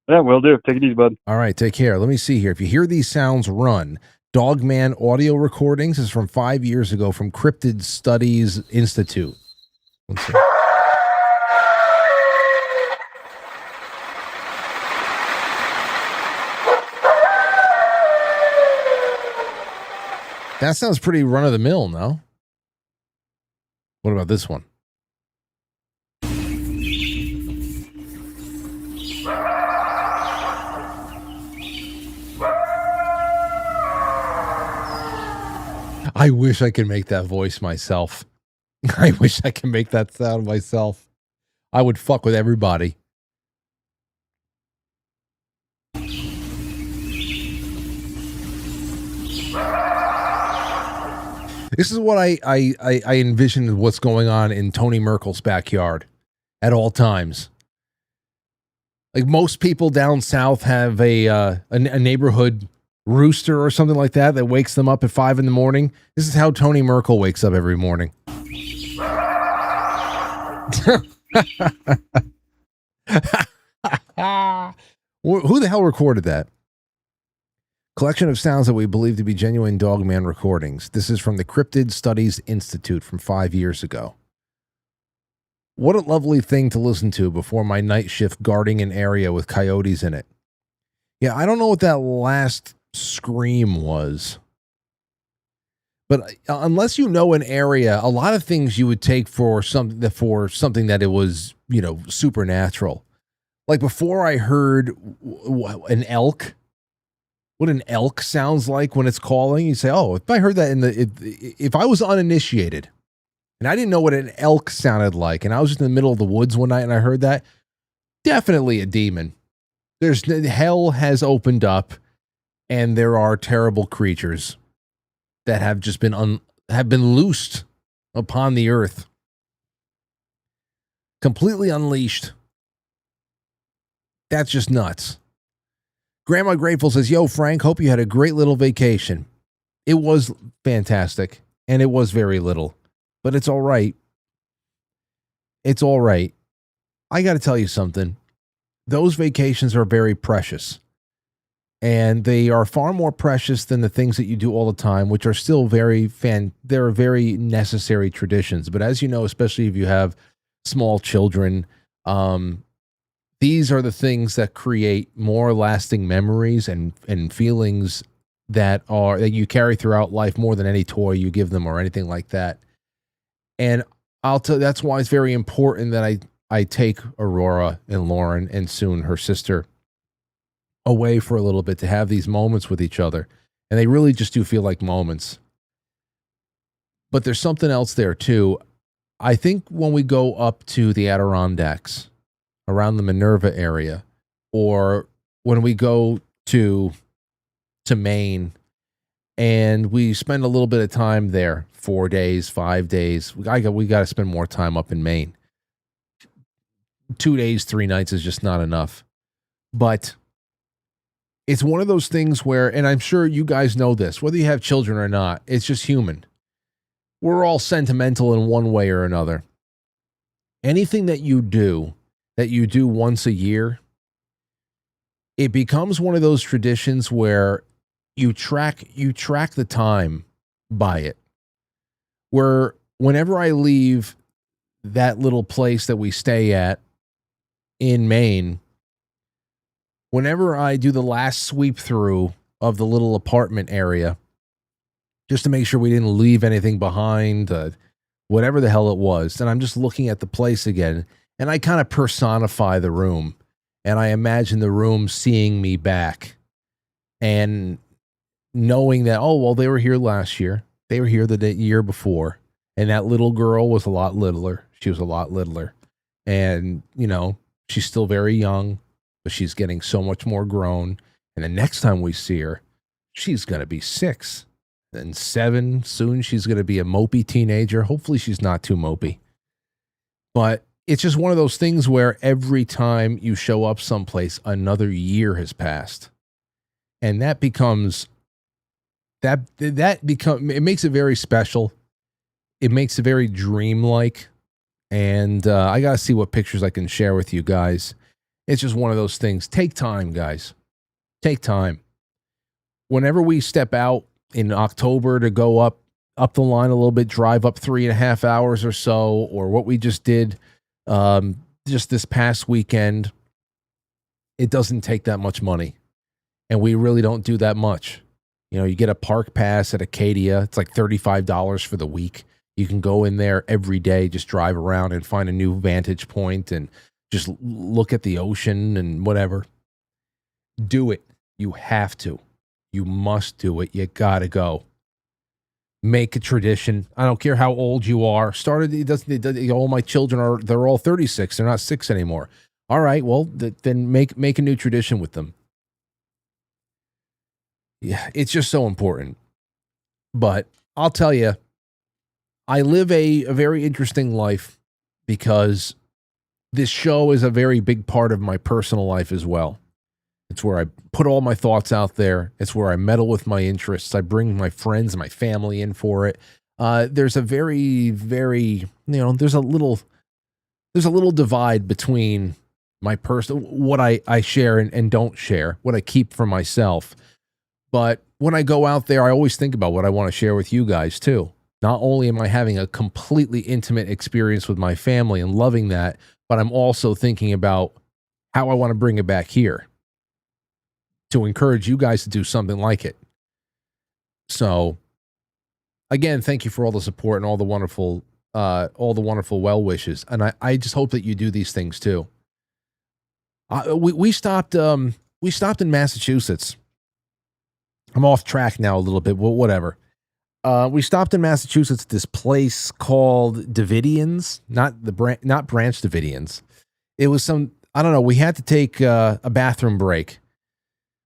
Yeah, will do. Take it easy, bud. All right, take care. Let me see here. If you hear these sounds, run. Dogman audio recordings is from 5 years ago from Cryptids Studies Institute. Let's see. That sounds pretty run-of-the-mill, no? What about this one? I wish I could make that voice myself. I wish I could make that sound myself. I would fuck with everybody. This is what I envision what's going on in Tony Merkel's backyard at all times. Like most people down south have a neighborhood rooster or something like that wakes them up at 5 a.m. This is how Tony Merkel wakes up every morning. Who the hell recorded that? Collection of sounds that we believe to be genuine Dogman recordings. This is from the Cryptid Studies Institute from 5 years ago. What a lovely thing to listen to before my night shift guarding an area with coyotes in it. Yeah, I don't know what that last scream was. But unless you know an area, a lot of things you would take for something that it was, supernatural. Like before I heard an elk, what an elk sounds like when it's calling, you say, oh, if I heard that if I was uninitiated and I didn't know what an elk sounded like and I was just in the middle of the woods one night and I heard that, definitely a demon. Hell has opened up and there are terrible creatures that have just been loosed upon the earth. Completely unleashed. That's just nuts. Grandma Grateful says, yo, Frank, hope you had a great little vacation. It was fantastic, and it was very little, but it's all right. It's all right. I got to tell you something. Those vacations are very precious, and they are far more precious than the things that you do all the time, which are still they're very necessary traditions. But as you know, especially if you have small children, these are the things that create more lasting memories and feelings that you carry throughout life more than any toy you give them or anything like that. And that's why it's very important that I take Aurora and Lauren and soon her sister away for a little bit to have these moments with each other. And they really just do feel like moments. But there's something else there too. I think when we go up to the Adirondacks, around the Minerva area, or when we go to Maine and we spend a little bit of time there, 4 days, 5 days, we got to spend more time up in Maine. 2 days, 3 nights is just not enough. But it's one of those things where, and I'm sure you guys know this, whether you have children or not, it's just human. We're all sentimental in one way or another. Anything that you do once a year, it becomes one of those traditions where you track the time by it. Where whenever I leave that little place that we stay at in Maine, whenever I do the last sweep through of the little apartment area, just to make sure we didn't leave anything behind, whatever the hell it was, and I'm just looking at the place again, and I kind of personify the room, and I imagine the room seeing me back and knowing that, oh, well, they were here last year. They were here the year before. And that little girl was a lot littler. She was a lot littler. And, she's still very young, but she's getting so much more grown. And the next time we see her, she's going to be 6, then 7. Soon she's going to be a mopey teenager. Hopefully she's not too mopey. But it's just one of those things where every time you show up someplace, another year has passed. And that becomes, it makes it very special. It makes it very dreamlike. And I got to see what pictures I can share with you guys. It's just one of those things. Take time, guys. Take time. Whenever we step out in October to go up the line a little bit, drive up 3.5 hours or so, or what we just did just this past weekend, it doesn't take that much money. And we really don't do that much. You get a park pass at Acadia. It's like $35 for the week. You can go in there every day, just drive around and find a new vantage point and just look at the ocean and whatever. Do it. You have to. You must do it. You got to go. Make a tradition. I don't care how old you are. All my children they're all 36. They're not 6 anymore. All right, well, then make a new tradition with them. Yeah, it's just so important. But I'll tell you, I live a very interesting life because this show is a very big part of my personal life as well. It's where I put all my thoughts out there. It's where I meddle with my interests. I bring my friends and my family in for it. There's a very, very, there's a little divide between my what I share and don't share, what I keep for myself. But when I go out there, I always think about what I want to share with you guys too. Not only am I having a completely intimate experience with my family and loving that, but I'm also thinking about how I want to bring it back here to encourage you guys to do something like it. So again, thank you for all the support and all the wonderful well wishes. And I just hope that you do these things too. We stopped in Massachusetts. I'm off track now a little bit, but whatever. We stopped in Massachusetts at this place called Davidians, not Branch Davidians. It was I don't know, we had to take a bathroom break.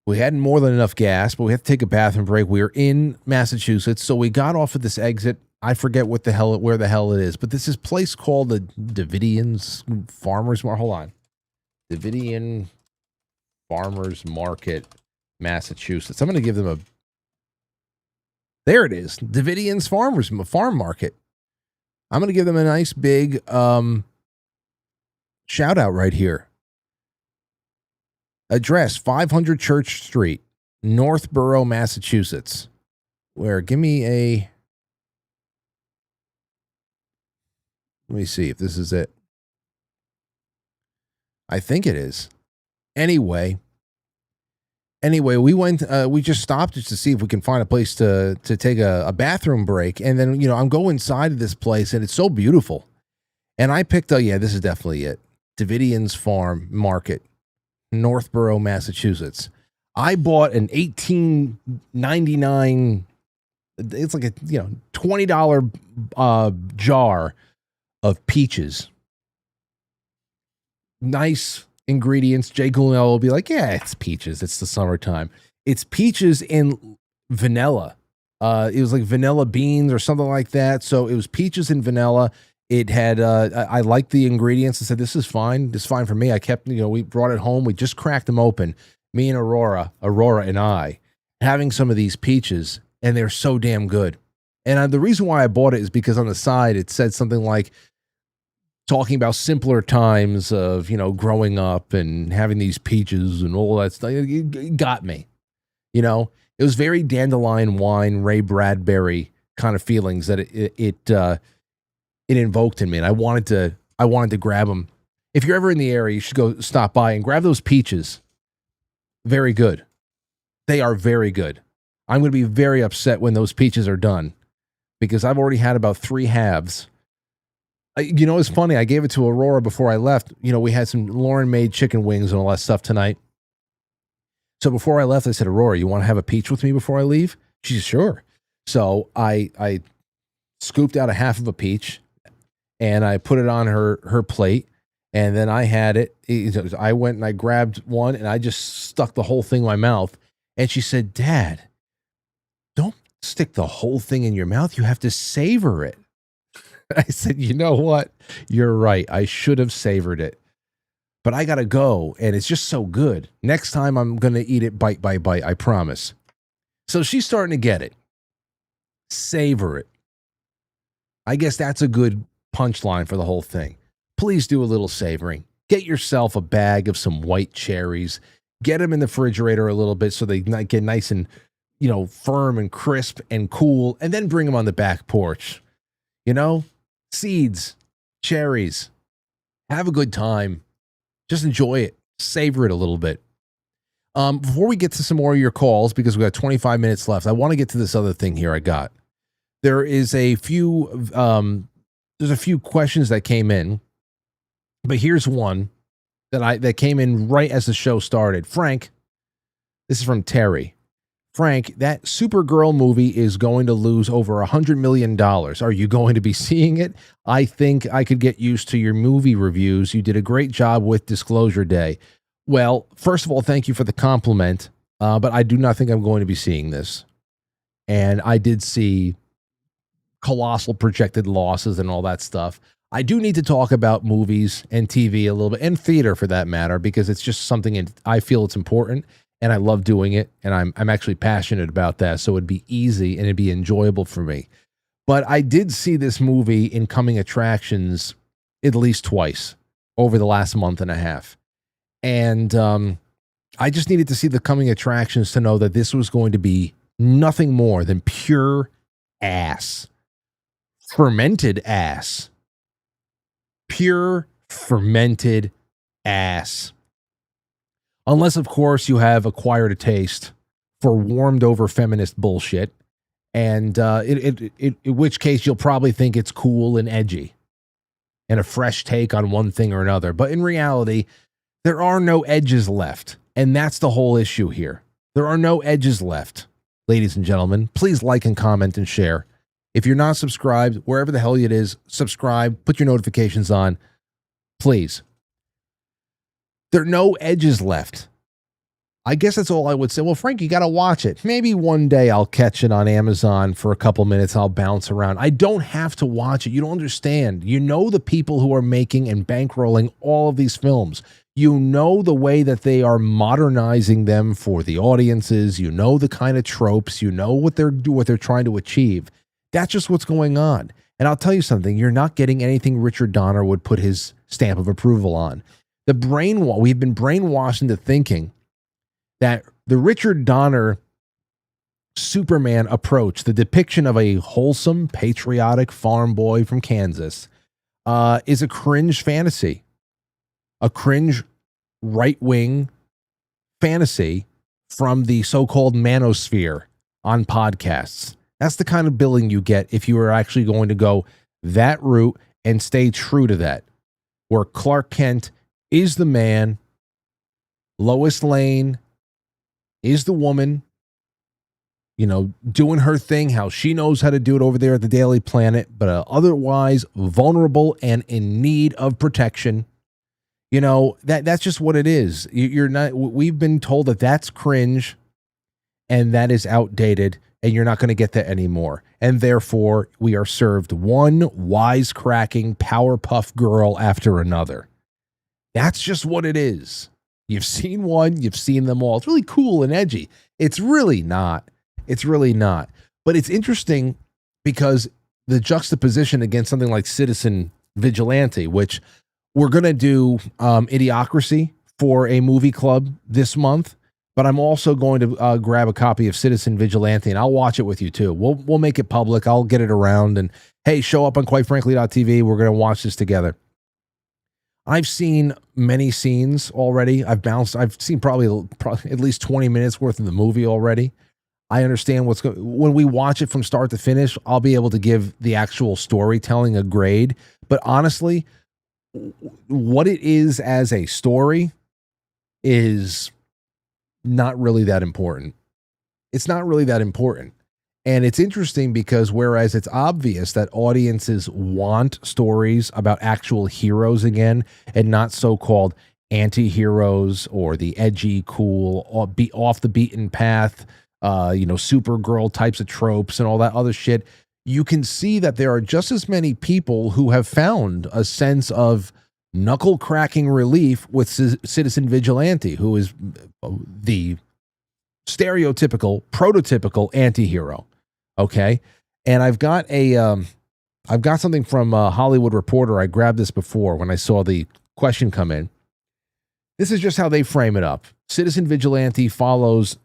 We hadn't more than enough gas, but we had to take a bathroom break. We were in Massachusetts, so we got off at this exit. I forget where the hell it is, but this is place called the Davidians Farmers Market. Hold on. Davidian Farmers Market, Massachusetts. I'm going to give them there it is. Davidians Farm Market. I'm going to give them a nice big shout out right here. Address 500 Church Street, Northborough, Massachusetts. Give me let me see if this is it. I think it is. Anyway, we went, we just stopped just to see if we can find a place to take a bathroom break. And then, I'm going inside of this place and it's so beautiful. And I picked up, this is definitely it. Davidians Farm Market, Northborough, Massachusetts. I bought an $18.99, it's like a $20 jar of peaches. Nice ingredients. Jay Goulnell will be like, yeah, it's peaches. It's the summertime. It's peaches in vanilla. It was like vanilla beans or something like that. So it was peaches and vanilla. It had, I liked the ingredients. I said, this is fine. This is fine for me. I kept, we brought it home. We just cracked them open. Me and Aurora and I, having some of these peaches, and they're so damn good. And the reason why I bought it is because on the side, it said something like, talking about simpler times of, growing up and having these peaches and all that stuff. It got me. It was very dandelion wine, Ray Bradbury kind of feelings that it invoked in me, and I wanted to grab them. If you're ever in the area, you should go stop by and grab those peaches. Very good. They are very good. I'm going to be very upset when those peaches are done because I've already had about 3 halves. It's funny. I gave it to Aurora before I left. We had some Lauren made chicken wings and all that stuff tonight. So before I left, I said, Aurora, you want to have a peach with me before I leave? She said, sure. So I scooped out a half of a peach and I put it on her plate. And then I had it. I went and I grabbed one and I just stuck the whole thing in my mouth. And she said, Dad, don't stick the whole thing in your mouth. You have to savor it. I said, you know what? You're right. I should have savored it. But I got to go, and it's just so good. Next time, I'm going to eat it bite by bite, I promise. So she's starting to get it. Savor it. I guess that's a good punchline for the whole thing. Please do a little savoring. Get yourself a bag of some white cherries. Get them in the refrigerator a little bit so they get nice and, firm and crisp and cool, and then bring them on the back porch. Seeds, cherries, have a good time. Just enjoy it. Savor it a little bit. Before we get to some more of your calls, because we got 25 minutes left, I want to get to this other thing here I got. There's a few questions that came in, but here's one that came in right as the show started. Frank, this is from Terry. Frank, that Supergirl movie is going to lose over $100 million. Are you going to be seeing it? I think I could get used to your movie reviews. You did a great job with Disclosure Day. Well, first of all, thank you for the compliment, but I do not think I'm going to be seeing this. And I did see colossal projected losses and all that stuff. I do need to talk about movies and TV a little bit, and theater for that matter, because it's just something I feel it's important, and I love doing it, and I'm actually passionate about that, so it'd be easy and it'd be enjoyable for me. But I did see this movie in coming attractions at least twice over the last month and a half. And I just needed to see the coming attractions to know that this was going to be nothing more than pure ass. Fermented ass. Pure fermented ass. Unless, of course, you have acquired a taste for warmed over feminist bullshit. And in which case you'll probably think it's cool and edgy and a fresh take on one thing or another. But in reality, there are no edges left. And that's the whole issue here. There are no edges left. Ladies and gentlemen, please like and comment and share. If you're not subscribed, wherever the hell it is, subscribe, put your notifications on. Please. There are no edges left. I guess that's all I would say. Well, Frank, you got to watch it. Maybe one day I'll catch it on Amazon for a couple minutes. I'll bounce around. I don't have to watch it. You don't understand. You know the people who are making and bankrolling all of these films. You know the way that they are modernizing them for the audiences. You know the kind of tropes. You know what they're trying to achieve. That's just what's going on. And I'll tell you something. You're not getting anything Richard Donner would put his stamp of approval on. We've been brainwashed into thinking that the Richard Donner Superman approach, the depiction of a wholesome, patriotic farm boy from Kansas, is a cringe fantasy, a cringe right-wing fantasy from the so-called manosphere on podcasts. That's the kind of billing you get if you are actually going to go that route and stay true to that, where Clark Kent is the man, Lois Lane is the woman, doing her thing, how she knows how to do it over there at the Daily Planet, but otherwise vulnerable and in need of protection. That's just what it is. We've been told that that's cringe and that is outdated, and you're not going to get that anymore. And therefore, we are served one wisecracking Powerpuff Girl after another. That's just what it is. You've seen one, you've seen them all. It's really cool and edgy. It's really not. It's really not. But it's interesting because the juxtaposition against something like Citizen Vigilante, which we're going to do Idiocracy for a movie club this month, but I'm also going to grab a copy of Citizen Vigilante, and I'll watch it with you too. We'll make it public. I'll get it around, and hey, show up on quitefrankly.tv. We're going to watch this together. I've seen many scenes already. I've seen probably at least 20 minutes worth of the movie already. I understand when we watch it from start to finish, I'll be able to give the actual storytelling a grade. But honestly, what it is as a story is not really that important. It's not really that important. And it's interesting because whereas it's obvious that audiences want stories about actual heroes again and not so-called anti-heroes or the edgy, cool, or off the beaten path, Supergirl types of tropes and all that other shit, you can see that there are just as many people who have found a sense of knuckle-cracking relief with Citizen Vigilante, who is the stereotypical, prototypical anti-hero. Okay. And I've got something from Hollywood Reporter. I grabbed this before when I saw the question come in. This is just how they frame it up. Citizen Vigilante follows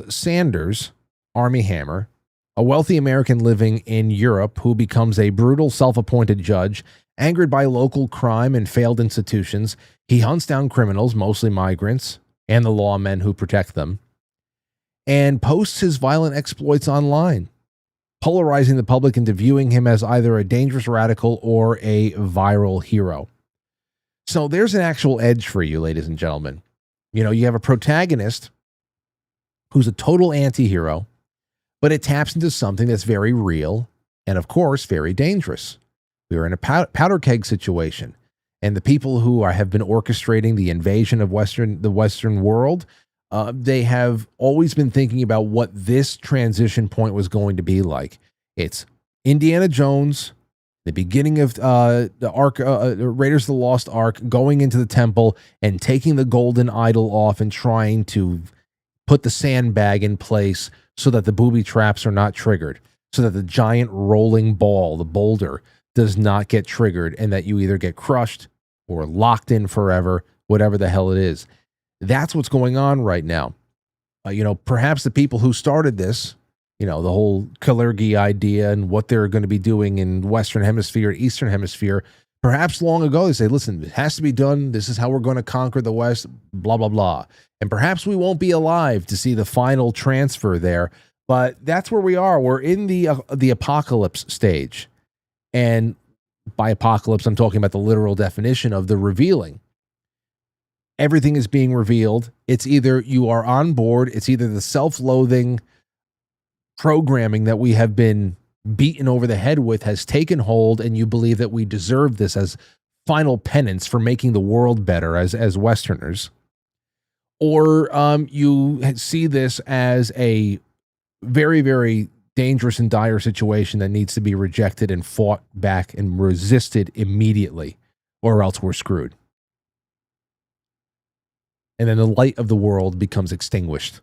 Sanders, Army Hammer, a wealthy American living in Europe who becomes a brutal self-appointed judge. Angered by local crime and failed institutions, he hunts down criminals, mostly migrants, and the lawmen who protect them, and posts his violent exploits online, polarizing the public into viewing him as either a dangerous radical or a viral hero. So there's an actual edge for you, ladies and gentlemen. You have a protagonist who's a total anti-hero, but it taps into something that's very real and, of course, very dangerous. We are in a powder keg situation, and the people who have been orchestrating the invasion of the Western world, they have always been thinking about what this transition point was going to be like. It's Indiana Jones, the beginning of the Ark, Raiders of the Lost Ark, going into the temple and taking the golden idol off and trying to put the sandbag in place so that the booby traps are not triggered, so that the giant rolling ball, the boulder, does not get triggered, and that you either get crushed or locked in forever, whatever the hell it is. That's what's going on right now. Perhaps the people who started this, the whole Kalergi idea and what they're going to be doing in Western Hemisphere, Eastern Hemisphere, perhaps long ago they say, listen, it has to be done. This is how we're going to conquer the West, blah, blah, blah. And perhaps we won't be alive to see the final transfer there, but that's where we are. We're in the apocalypse stage. And by apocalypse, I'm talking about the literal definition of the revealing. Everything is being revealed. It's either you are on board, it's either the self-loathing programming that we have been beaten over the head with has taken hold, and you believe that we deserve this as final penance for making the world better as Westerners. Or you see this as a very, very dangerous and dire situation that needs to be rejected and fought back and resisted immediately, or else we're screwed. And then the light of the world becomes extinguished.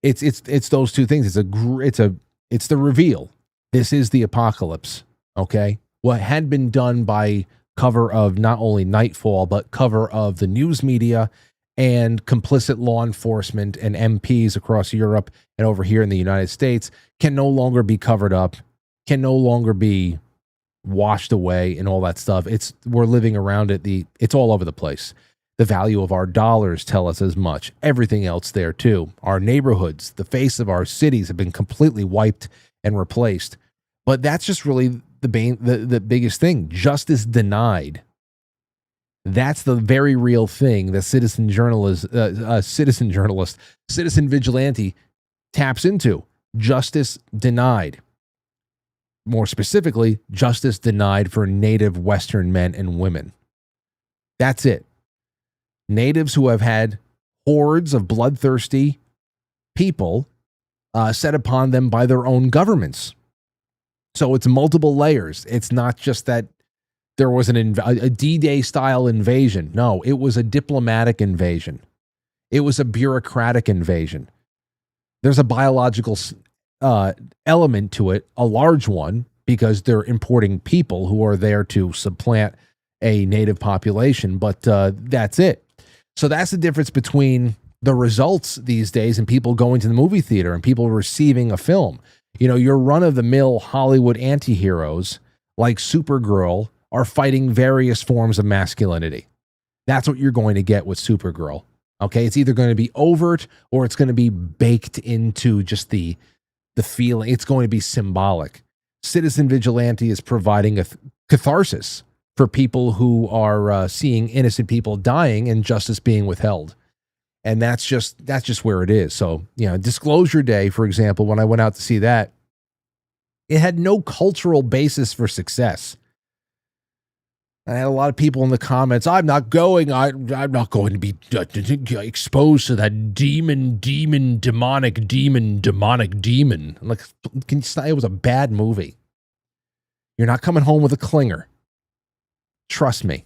It's those two things. It's the reveal. This is the apocalypse. Okay, what had been done by cover of not only Nightfall but cover of the news media and complicit law enforcement and MPs across Europe and over here in the United States can no longer be covered up, can no longer be washed away and all that stuff. We're living around it. It's all over the place. The value of our dollars tell us as much. Everything else there too. Our neighborhoods, the face of our cities have been completely wiped and replaced. But that's just really the biggest thing. Justice denied. That's the very real thing that citizen vigilante taps into. Justice denied. More specifically, justice denied for Native Western men and women. That's it. Natives who have had hordes of bloodthirsty people set upon them by their own governments. So it's multiple layers. It's not just that there was a D-Day style invasion. No, it was a diplomatic invasion. It was a bureaucratic invasion. There's a biological element to it, a large one, because they're importing people who are there to supplant a native population, but that's it. So that's the difference between the results these days and people going to the movie theater and people receiving a film. Your run-of-the-mill Hollywood anti-heroes like Supergirl are fighting various forms of masculinity. That's what you're going to get with Supergirl. Okay, it's either going to be overt or it's going to be baked into just the feeling. It's going to be symbolic. Citizen Vigilante is providing a catharsis for people who are seeing innocent people dying and justice being withheld. And that's just where it is. So, Disclosure Day, for example, when I went out to see that, it had no cultural basis for success. I had a lot of people in the comments, I'm not going to be exposed to that demonic demon. I'm like, can you say it was a bad movie? You're not coming home with a clinger. Trust me.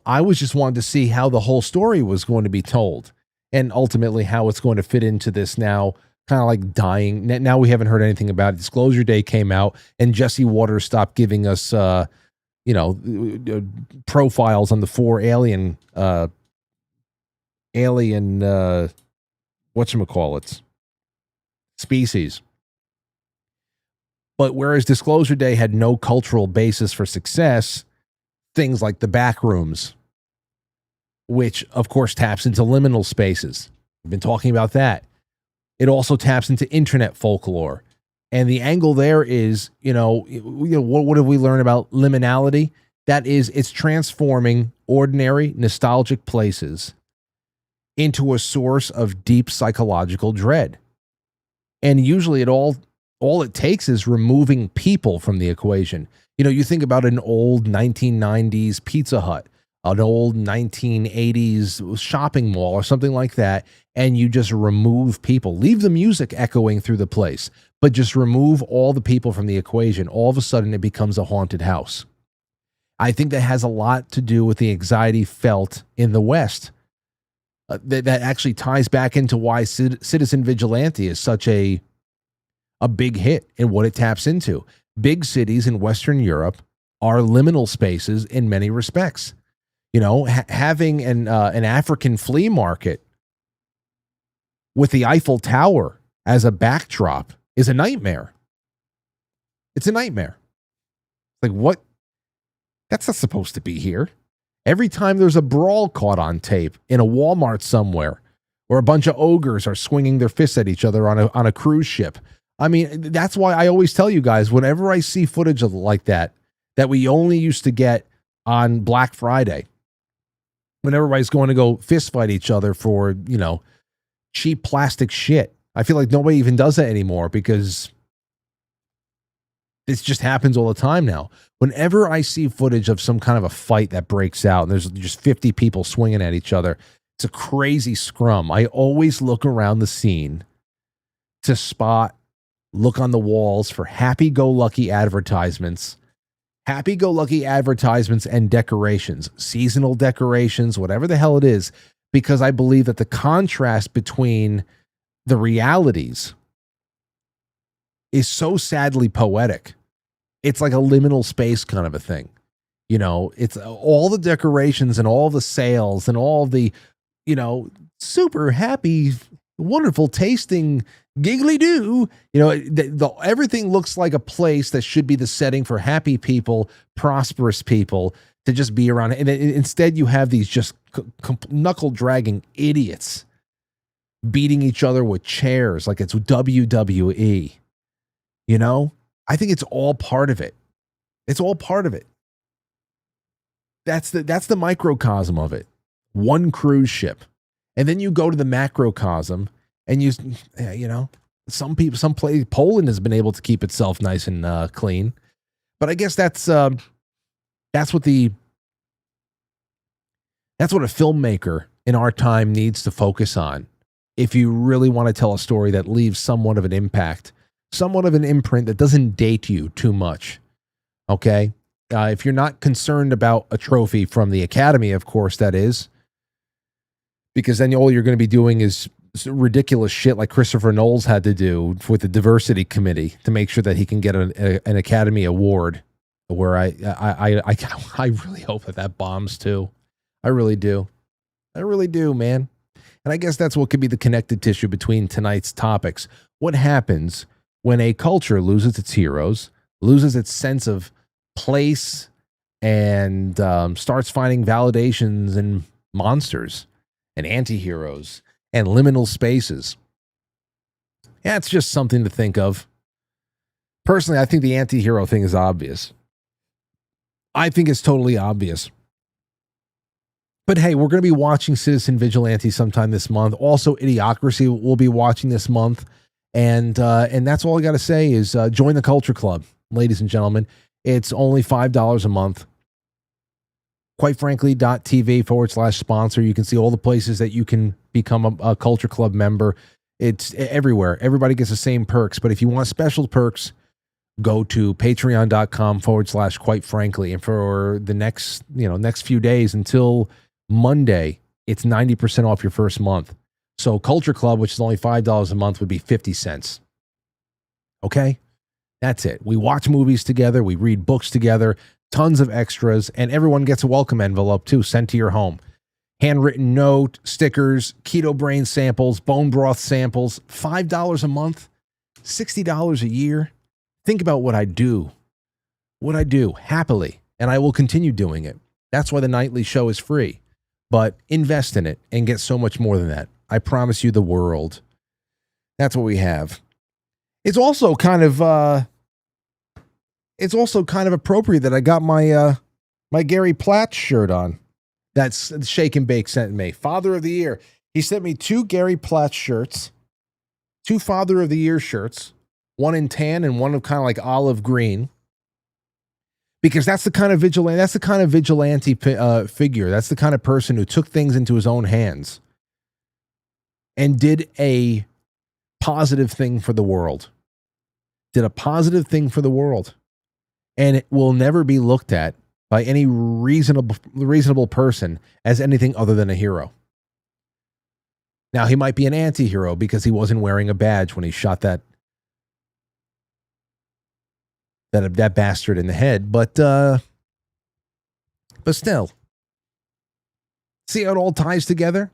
I was just wanting to see how the whole story was going to be told and ultimately how it's going to fit into this now kind of like dying. Now we haven't heard anything about it. Disclosure Day came out and Jesse Waters stopped giving us, profiles on the 4 alien whatchamacallits species. But whereas Disclosure Day had no cultural basis for success, things like the back rooms, which of course taps into liminal spaces. We've been talking about that. It also taps into internet folklore. And the angle there is, what have we learned about liminality? That is, it's transforming ordinary, nostalgic places into a source of deep psychological dread. And usually all it takes is removing people from the equation. You think about an old 1990s Pizza Hut, an old 1980s shopping mall or something like that, and you just remove people. Leave the music echoing through the place, but just remove all the people from the equation. All of a sudden, it becomes a haunted house. I think that has a lot to do with the anxiety felt in the West. That actually ties back into why Citizen Vigilante is such a big hit and what it taps into. Big cities in Western Europe are liminal spaces in many respects. You know, having an African flea market with the Eiffel Tower as a backdrop is a nightmare. It's a nightmare. Like, what? That's not supposed to be here. Every time there's a brawl caught on tape in a Walmart somewhere, or a bunch of ogres are swinging their fists at each other on a cruise ship. I mean, that's why I always tell you guys, whenever I see footage of like that we only used to get on Black Friday, when everybody's going to go fist fight each other for, you know, cheap plastic shit. I feel like nobody even does that anymore because this just happens all the time now. Whenever I see footage of some kind of a fight that breaks out and there's just 50 people swinging at each other, it's a crazy scrum. I always look around the scene to look on the walls for happy-go-lucky advertisements and decorations, seasonal decorations, whatever the hell it is, because I believe that the contrast between the realities is so sadly poetic. It's like a liminal space kind of a thing. You know, it's all the decorations and all the sales and all the, you know, super happy, wonderful tasting giggly do. You know, everything looks like a place that should be the setting for happy people, prosperous people to just be around. And instead you have these just knuckle dragging idiots beating each other with chairs like it's WWE. You know, I think it's all part of it. It's all part of it. That's the microcosm of it. One cruise ship. And then you go to the macrocosm and you know, Poland has been able to keep itself nice and clean. But I guess that's what a filmmaker in our time needs to focus on. If you really want to tell a story that leaves somewhat of an impact, somewhat of an imprint that doesn't date you too much. Okay? If you're not concerned about a trophy from the Academy, of course, that is. Because then all you're going to be doing is ridiculous shit like Christopher Knowles had to do with the diversity committee to make sure that he can get an Academy Award. Where I really hope that bombs too. I really do, man. And I guess that's what could be the connective tissue between tonight's topics. What happens when a culture loses its heroes, loses its sense of place, and starts finding validations in monsters and anti-heroes and liminal spaces? Yeah, it's just something to think of. Personally, I think the anti-hero thing is obvious. I think it's totally obvious. But hey, we're going to be watching Citizen Vigilante sometime this month. Also, Idiocracy we'll be watching this month. And that's all I got to say is join the Culture Club, ladies and gentlemen. It's only $5 a month. QuiteFrankly.tv/sponsor. You can see all the places that you can become a Culture Club member. It's everywhere. Everybody gets the same perks. But if you want special perks, go to patreon.com/QuiteFrankly. And for the next few days until Monday, it's 90% off your first month. So Culture Club, which is only $5 a month, would be 50 cents. Okay? That's it. We watch movies together. We read books together. Tons of extras. And everyone gets a welcome envelope, too, sent to your home. Handwritten note, stickers, keto brain samples, bone broth samples. $5 a month. $60 a year. Think about what I do. What I do, happily. And I will continue doing it. That's why the nightly show is free. But invest in it and get so much more than that. I promise you the world. That's what we have. It's also kind of appropriate that I got my Gary Platt shirt on. That's Shake and Bake sent me. Father of the Year. He sent me 2 Gary Platt shirts, 2 Father of the Year shirts, one in tan and one of kind of like olive green. because that's the kind of vigilante. That's the kind of vigilante figure. That's the kind of person who took things into his own hands and did a positive thing for the world. Did a positive thing for the world, and it will never be looked at by any reasonable person as anything other than a hero. Now, he might be an anti-hero because he wasn't wearing a badge when he shot that bastard in the head, but still. See how it all ties together?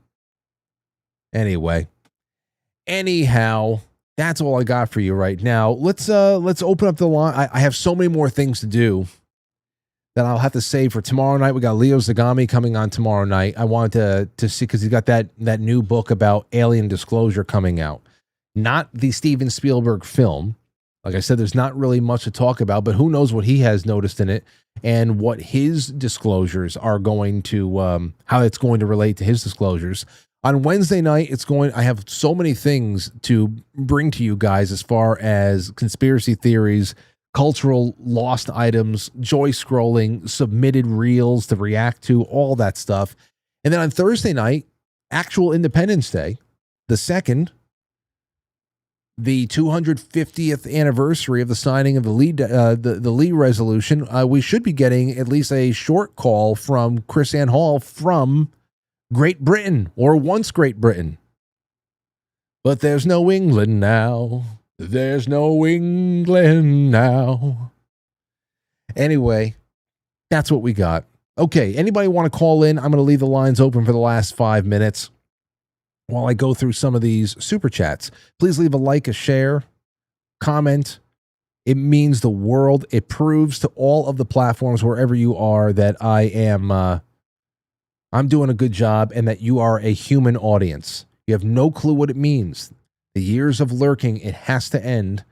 Anyhow, that's all I got for you right now. Let's open up the line. I have so many more things to do that I'll have to save for tomorrow night. We got Leo Zagami coming on tomorrow night. I wanted to see, because he's got that new book about alien disclosure coming out. Not the Steven Spielberg film. Like I said, there's not really much to talk about, but who knows what he has noticed in it and what his disclosures are going to, how it's going to relate to his disclosures. On Wednesday night, I have so many things to bring to you guys as far as conspiracy theories, cultural lost items, joy scrolling, submitted reels to react to, all that stuff. And then on Thursday night, actual Independence Day, the 2nd, the 250th anniversary of the signing of the Lee resolution, we should be getting at least a short call from Chris Ann Hall from Great Britain, or once Great Britain. But there's no England now. There's no England now. Anyway, that's what we got. Okay, anybody want to call in? I'm going to leave the lines open for the last 5 minutes while I go through some of these super chats. Please leave a like, a share, comment. It means the world. It proves to all of the platforms, wherever you are, that I am I'm doing a good job and that you are a human audience. You have no clue what it means. The years of lurking, it has to end.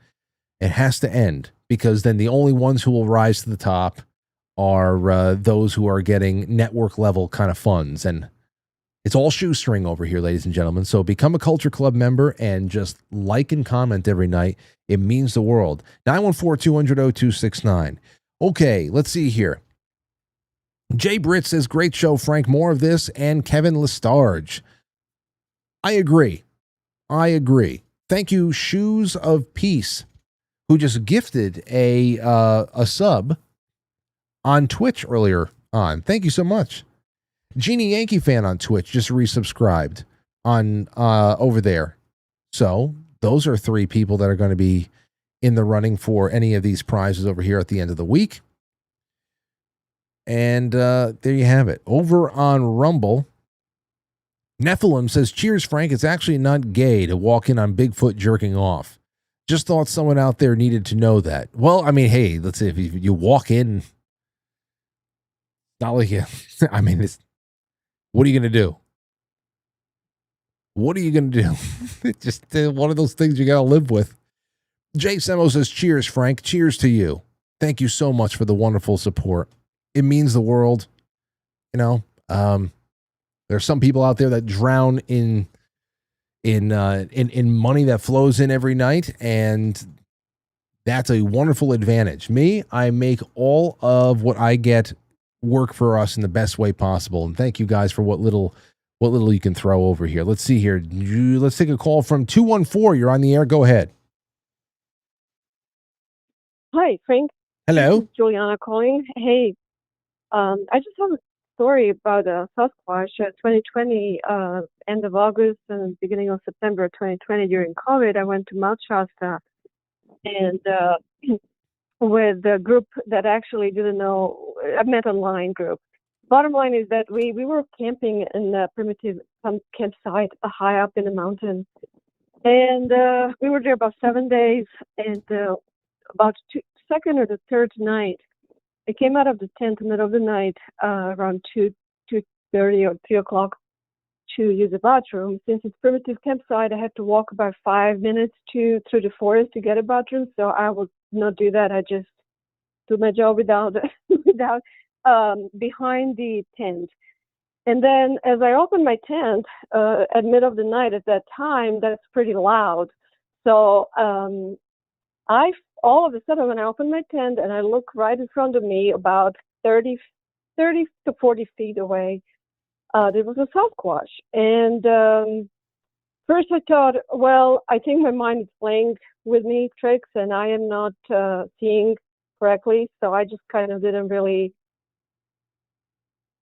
It has to end, because then the only ones who will rise to the top are those who are getting network level kind of funds. And it's all shoestring over here, ladies and gentlemen. So become a Culture Club member and just like and comment every night. It means the world. 914-200-0269. Okay, let's see here. Jay Britt says, great show, Frank. More of this. And Kevin Lestarge. I agree. Thank you, Shoes of Peace, who just gifted a sub on Twitch earlier on. Thank you so much. Genie Yankee fan on Twitch just resubscribed on over there. So those are 3 people that are going to be in the running for any of these prizes over here at the end of the week. And there you have it. Over on Rumble, Nephilim says, cheers, Frank. It's actually not gay to walk in on Bigfoot jerking off. Just thought someone out there needed to know that. Well, I mean, hey, let's see, if you walk in, not like you, I mean, it's, what are you going to do? What are you going to do? It's just one of those things you got to live with. Jay Semo says, cheers, Frank. Cheers to you. Thank you so much for the wonderful support. It means the world. You know, there's some people out there that drown in money that flows in every night, and that's a wonderful advantage. Me, I make all of what I get work for us in the best way possible, and thank you guys for what little you can throw over here. Let's see here. Let's take a call from 214. You're on the air. Go ahead. Hi, Frank. Hello. This is Juliana calling. Hey, I just have a story about Sasquatch. 2020, end of August and beginning of September 2020, during COVID, I went to Mount Shasta, and with a group that actually didn't know, I met online group. Bottom line is that we were camping in a primitive campsite high up in the mountain, and we were there about 7 days, and about second or the third night, I came out of the tent in the middle of the night, around 2:30 or 3 o'clock, to use the bathroom. Since it's primitive campsite, I had to walk about 5 minutes through the forest to get a bathroom. So I would not do that. I just do my job without behind the tent. And then as I opened my tent at middle of the night, at that time, that's pretty loud. So I all of a sudden, when I opened my tent and I look right in front of me, about 30 to 40 feet away, there was a Sasquatch. And first I thought, well, I think my mind is playing with me tricks and I am not seeing correctly. So I just kind of didn't really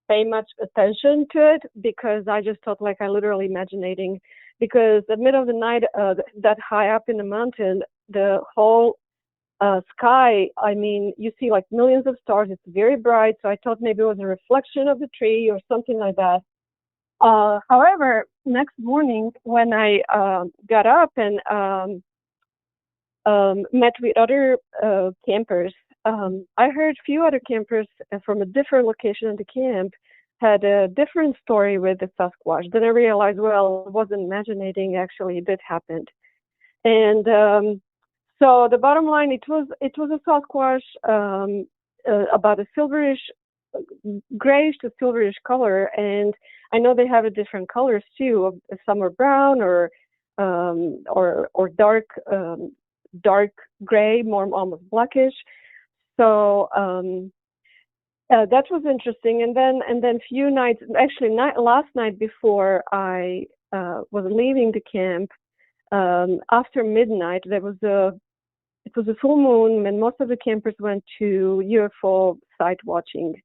pay much attention to it, because I just thought like I literally imaginating, because the middle of the night, that high up in the mountain, the whole sky, I mean, you see like millions of stars. It's very bright. So I thought maybe it was a reflection of the tree or something like that. However, next morning when I got up and met with other campers, I heard a few other campers from a different location in the camp had a different story with the Sasquatch. Then I realized, well, I wasn't imagining, actually it did happen. And so the bottom line, it was a Sasquatch, about a silverish, grayish to silverish color. And I know they have a different colors too. Some are brown or dark gray, more almost blackish. So that was interesting. And then few nights, actually last night before I was leaving the camp, after midnight, it was a full moon, and most of the campers went to UFO site watching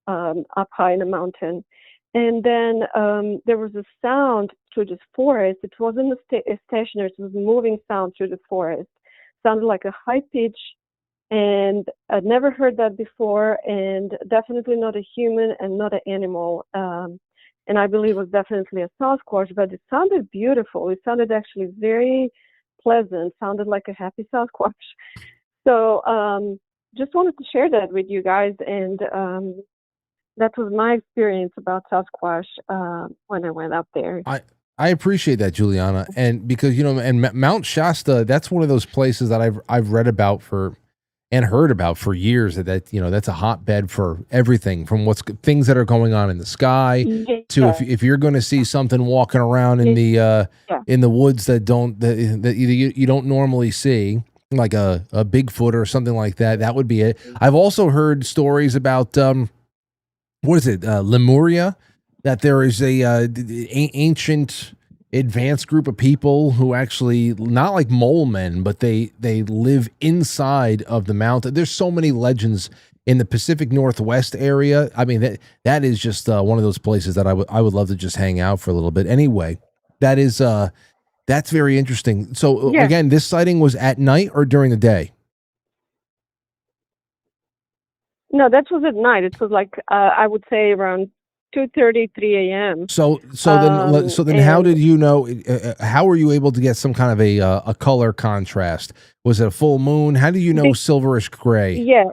up high in the mountain. And then there was a sound through this forest. It wasn't a stationary, it was a moving sound through the forest. Sounded like a high pitch, and I'd never heard that before, and definitely not a human and not an animal. And I believe it was definitely a Sasquatch, but it sounded beautiful. It sounded actually very pleasant, sounded like a happy Sasquatch. So just wanted to share that with you guys, and that was my experience about Sasquatch when I went up there. I appreciate that, Juliana, and because and Mount Shasta, that's one of those places that I've read about and heard about for years. That that's a hotbed for everything from things that are going on in the sky to if you're going to see something walking around in the woods that you don't normally see, like a Bigfoot or something like that. That would be it. I've also heard stories about what is it, Lemuria, that there is a ancient advanced group of people who actually, not like mole men, but they live inside of the mountain. There's so many legends in the Pacific Northwest area. I mean, that is just one of those places that I would love to just hang out for a little bit. Anyway, that's very interesting. So again, this sighting was at night or during the day? No, that was at night. It was like I would say around 2:30, 3 a.m. So then, how did you know? How were you able to get some kind of a color contrast? Was it a full moon? How do you know silverish gray? Yeah,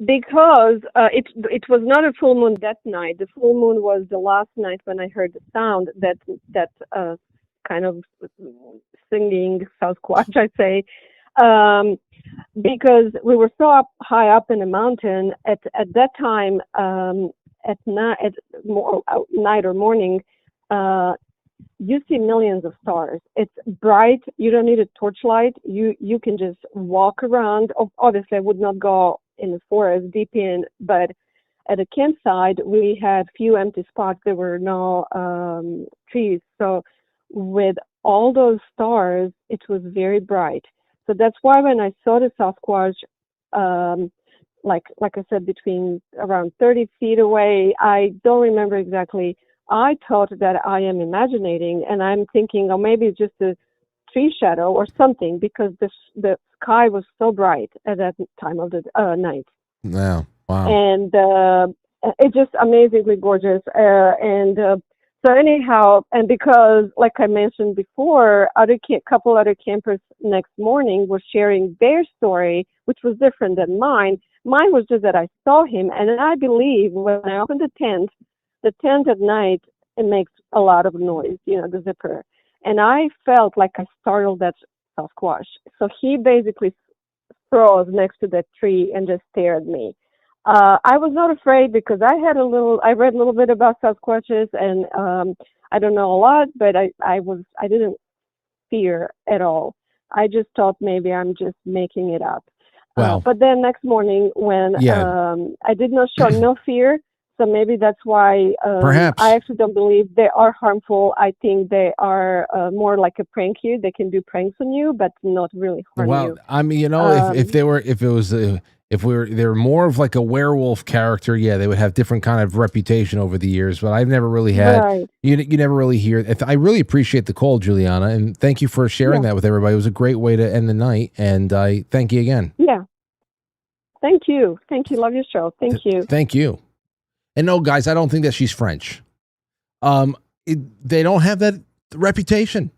because it was not a full moon that night. The full moon was the last night when I heard the sound that kind of singing Sasquatch, I'd say. Because we were so high up in the mountain at that time, at night or morning, you see millions of stars. It's bright. You don't need a torchlight. You can just walk around. Obviously, I would not go in the forest deep in, but at a campsite, we had few empty spots. There were no trees. So with all those stars, it was very bright. So that's why when I saw the Sasquatch, like I said, between around 30 feet away, I don't remember exactly. I thought that I am imagining, and I'm thinking, oh, maybe it's just a tree shadow or something, because the sky was so bright at that time of the night. Yeah, wow. And it's just amazingly gorgeous. So anyhow, and because, like I mentioned before, couple other campers next morning were sharing their story, which was different than mine. Mine was just that I saw him, and I believe when I opened the tent at night, it makes a lot of noise, the zipper. And I felt like I startled that Sasquatch. So he basically froze next to that tree and just stared at me. I was not afraid because I read a little bit about Sasquatches, and I don't know a lot, but I didn't fear at all. I just thought maybe I'm just making it up. Well, but then next morning when I did not show no fear, so maybe that's why perhaps I actually don't believe they are harmful. I think they are more like a prank you. They can do pranks on you, but not really harm you. Well, I mean, you know, if they were more of like a werewolf character, yeah, they would have different kind of reputation over the years. But I've never really had. Right. You never really hear. I really appreciate the call, Juliana, and thank you for sharing that with everybody. It was a great way to end the night, and I thank you again. Yeah. Thank you. Love your show. Thank you. Thank you. And no, guys, I don't think that she's French. They don't have that reputation.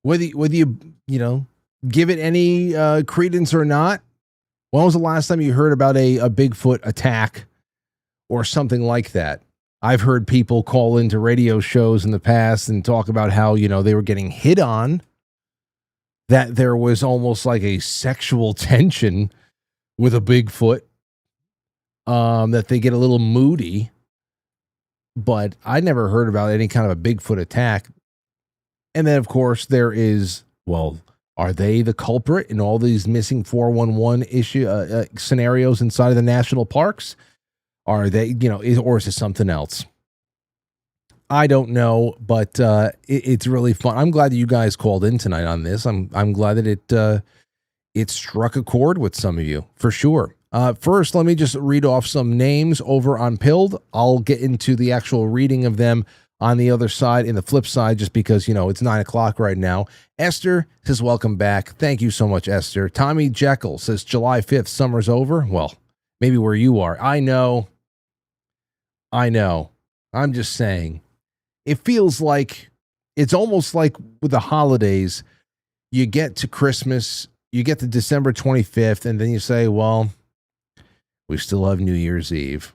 Whether you give it any credence or not. When was the last time you heard about a Bigfoot attack or something like that? I've heard people call into radio shows in the past and talk about how, they were getting hit on, that there was almost like a sexual tension with a Bigfoot, that they get a little moody. But I never heard about any kind of a Bigfoot attack. And then, of course, there is, well, are they the culprit in all these missing 411 scenarios inside of the national parks? Are they, or is it something else? I don't know, but it's really fun. I'm glad that you guys called in tonight on this. I'm glad that it struck a chord with some of you, for sure. First, let me just read off some names over on Pilled. I'll get into the actual reading of them on the other side, in the flip side, just because, it's 9 o'clock right now. Esther says, welcome back. Thank you so much, Esther. Tommy Jekyll says, July 5th, summer's over. Well, maybe where you are. I know. I'm just saying. It feels like, it's almost like with the holidays, you get to Christmas, you get to December 25th, and then you say, well, we still have New Year's Eve.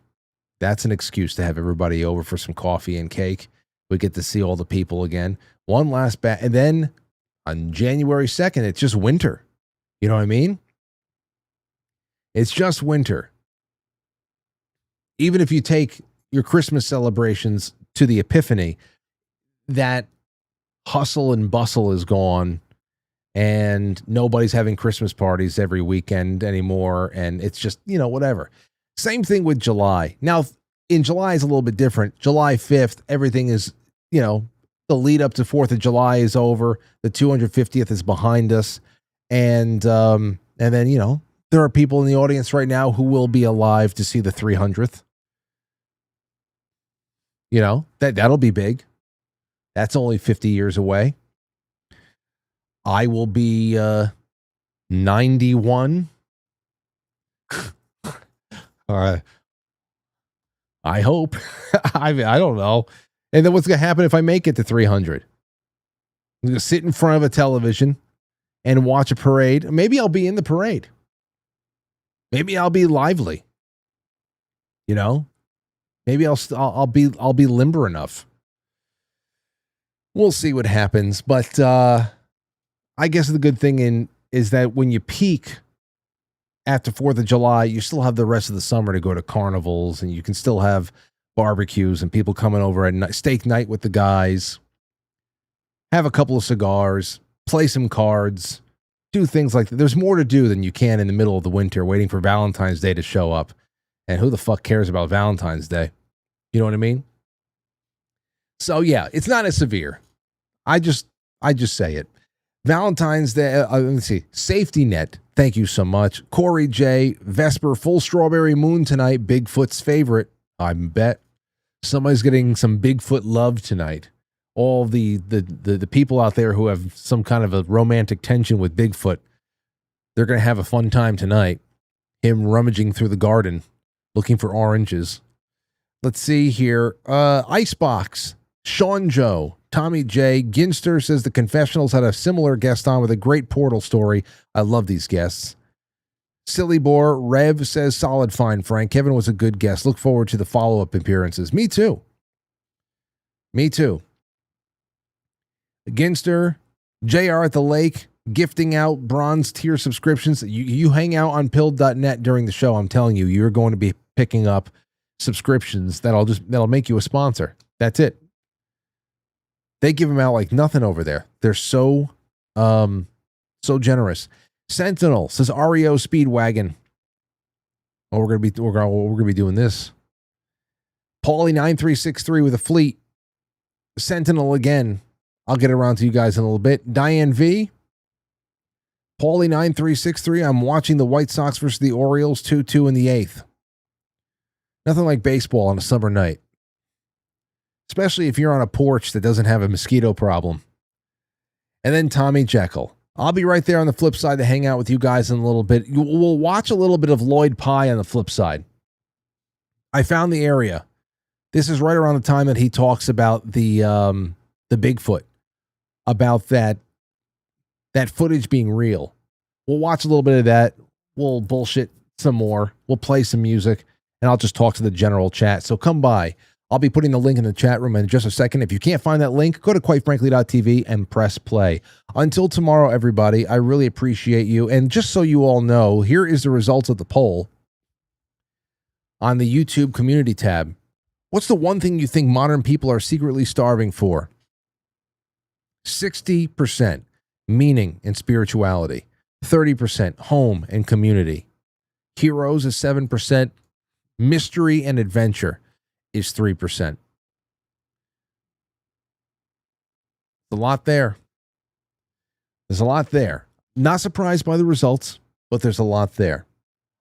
That's an excuse to have everybody over for some coffee and cake. We get to see all the people again. One last and then on January 2nd, it's just winter. You know what I mean? It's just winter. Even if you take your Christmas celebrations to the Epiphany, that hustle and bustle is gone, and nobody's having Christmas parties every weekend anymore, and it's just, whatever. Same thing with July. Now, in July is a little bit different. July 5th, everything is, the lead up to 4th of July is over. The 250th is behind us. And then, there are people in the audience right now who will be alive to see the 300th. That'll be big. That's only 50 years away. I will be 91. All right. I hope. I don't know. And then what's going to happen if I make it to 300? I'm going to sit in front of a television and watch a parade. Maybe I'll be in the parade. Maybe I'll be lively. Maybe I'll be limber enough. We'll see what happens. But I guess the good thing is that when you peak after 4th of July, you still have the rest of the summer to go to carnivals, and you can still have barbecues and people coming over at night, steak night with the guys, have a couple of cigars, play some cards, do things like that. There's more to do than you can in the middle of the winter waiting for Valentine's Day to show up. And who the fuck cares about Valentine's Day? You know what I mean? So yeah, it's not as severe. I just say it. Valentine's Day, let's see. Safety Net, thank you so much. Corey J, Vesper, full strawberry moon tonight. Bigfoot's favorite. I bet somebody's getting some Bigfoot love tonight. All the people out there who have some kind of a romantic tension with Bigfoot, they're going to have a fun time tonight. Him rummaging through the garden, looking for oranges. Let's see here. Icebox, Sean Joe, Tommy J. Ginster says the Confessionals had a similar guest on with a great portal story. I love these guests. Silly Boar, Rev says solid fine, Frank. Kevin was a good guest. Look forward to the follow-up appearances. Me too. Ginster, JR at the Lake, gifting out bronze tier subscriptions. You hang out on pilled.net during the show. I'm telling you, you're going to be picking up subscriptions that'll make you a sponsor. That's it. They give them out like nothing over there. They're so So generous. Sentinel says REO Speedwagon. Oh, we're gonna be doing this. Paulie 9363 with a fleet. Sentinel again. I'll get around to you guys in a little bit. Diane V. Paulie 9363. I'm watching the White Sox versus the Orioles 2-2 in the 8th. Nothing like baseball on a summer night. Especially if you're on a porch that doesn't have a mosquito problem. And then Tommy Jekyll. I'll be right there on the flip side to hang out with you guys in a little bit. We'll watch a little bit of Lloyd Pye on the flip side. I found the area. This is right around the time that he talks about the Bigfoot, about that footage being real. We'll watch a little bit of that. We'll bullshit some more. We'll play some music, and I'll just talk to the general chat. So come by. I'll be putting the link in the chat room in just a second. If you can't find that link, go to quitefrankly.tv and press play. Until tomorrow, everybody, I really appreciate you. And just so you all know, here is the results of the poll on the YouTube community tab. What's the one thing you think modern people are secretly starving for? 60% meaning and spirituality. 30% home and community. Heroes is 7%. Mystery and adventure is 3%. A lot there. There's a lot there. Not surprised by the results, but there's a lot there.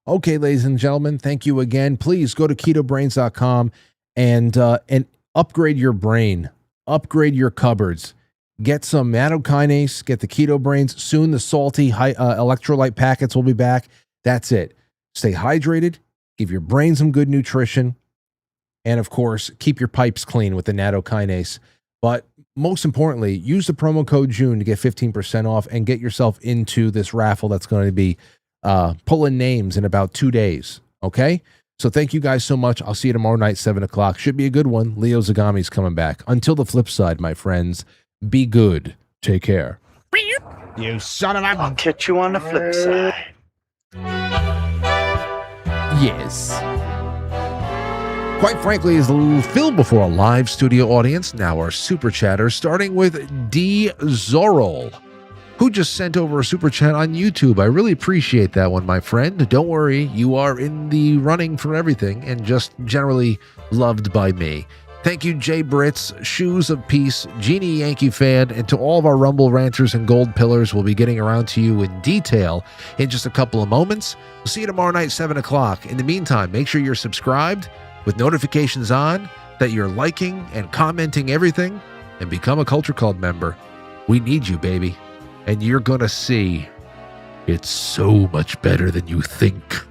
Okay, ladies and gentlemen, thank you again. Please go to ketobrains.com and upgrade your brain. Upgrade your cupboards. Get some nattokinase. Get the Keto Brains. Soon the salty electrolyte packets will be back. That's it. Stay hydrated. Give your brain some good nutrition. And, of course, keep your pipes clean with the nattokinase. But most importantly, use the promo code June to get 15% off and get yourself into this raffle that's going to be pulling names in about 2 days. Okay? So thank you guys so much. I'll see you tomorrow night, 7 o'clock. Should be a good one. Leo Zagami's coming back. Until the flip side, my friends, be good. Take care. You son of a... I'll catch you on the flip side. Yes. Quite frankly, is filled before a live studio audience. Now our super chatters, starting with D. Zorol, who just sent over a super chat on YouTube. I really appreciate that one, my friend. Don't worry, you are in the running for everything and just generally loved by me. Thank you, Jay Brits, Shoes of Peace, Genie Yankee Fan, and to all of our Rumble Ranchers and Gold Pillars. We'll be getting around to you in detail in just a couple of moments. We'll see you tomorrow night, 7 o'clock. In the meantime, make sure you're subscribed with notifications on, that you're liking and commenting everything, and become a Culture Club member. We need you, baby. And you're going to see it's so much better than you think.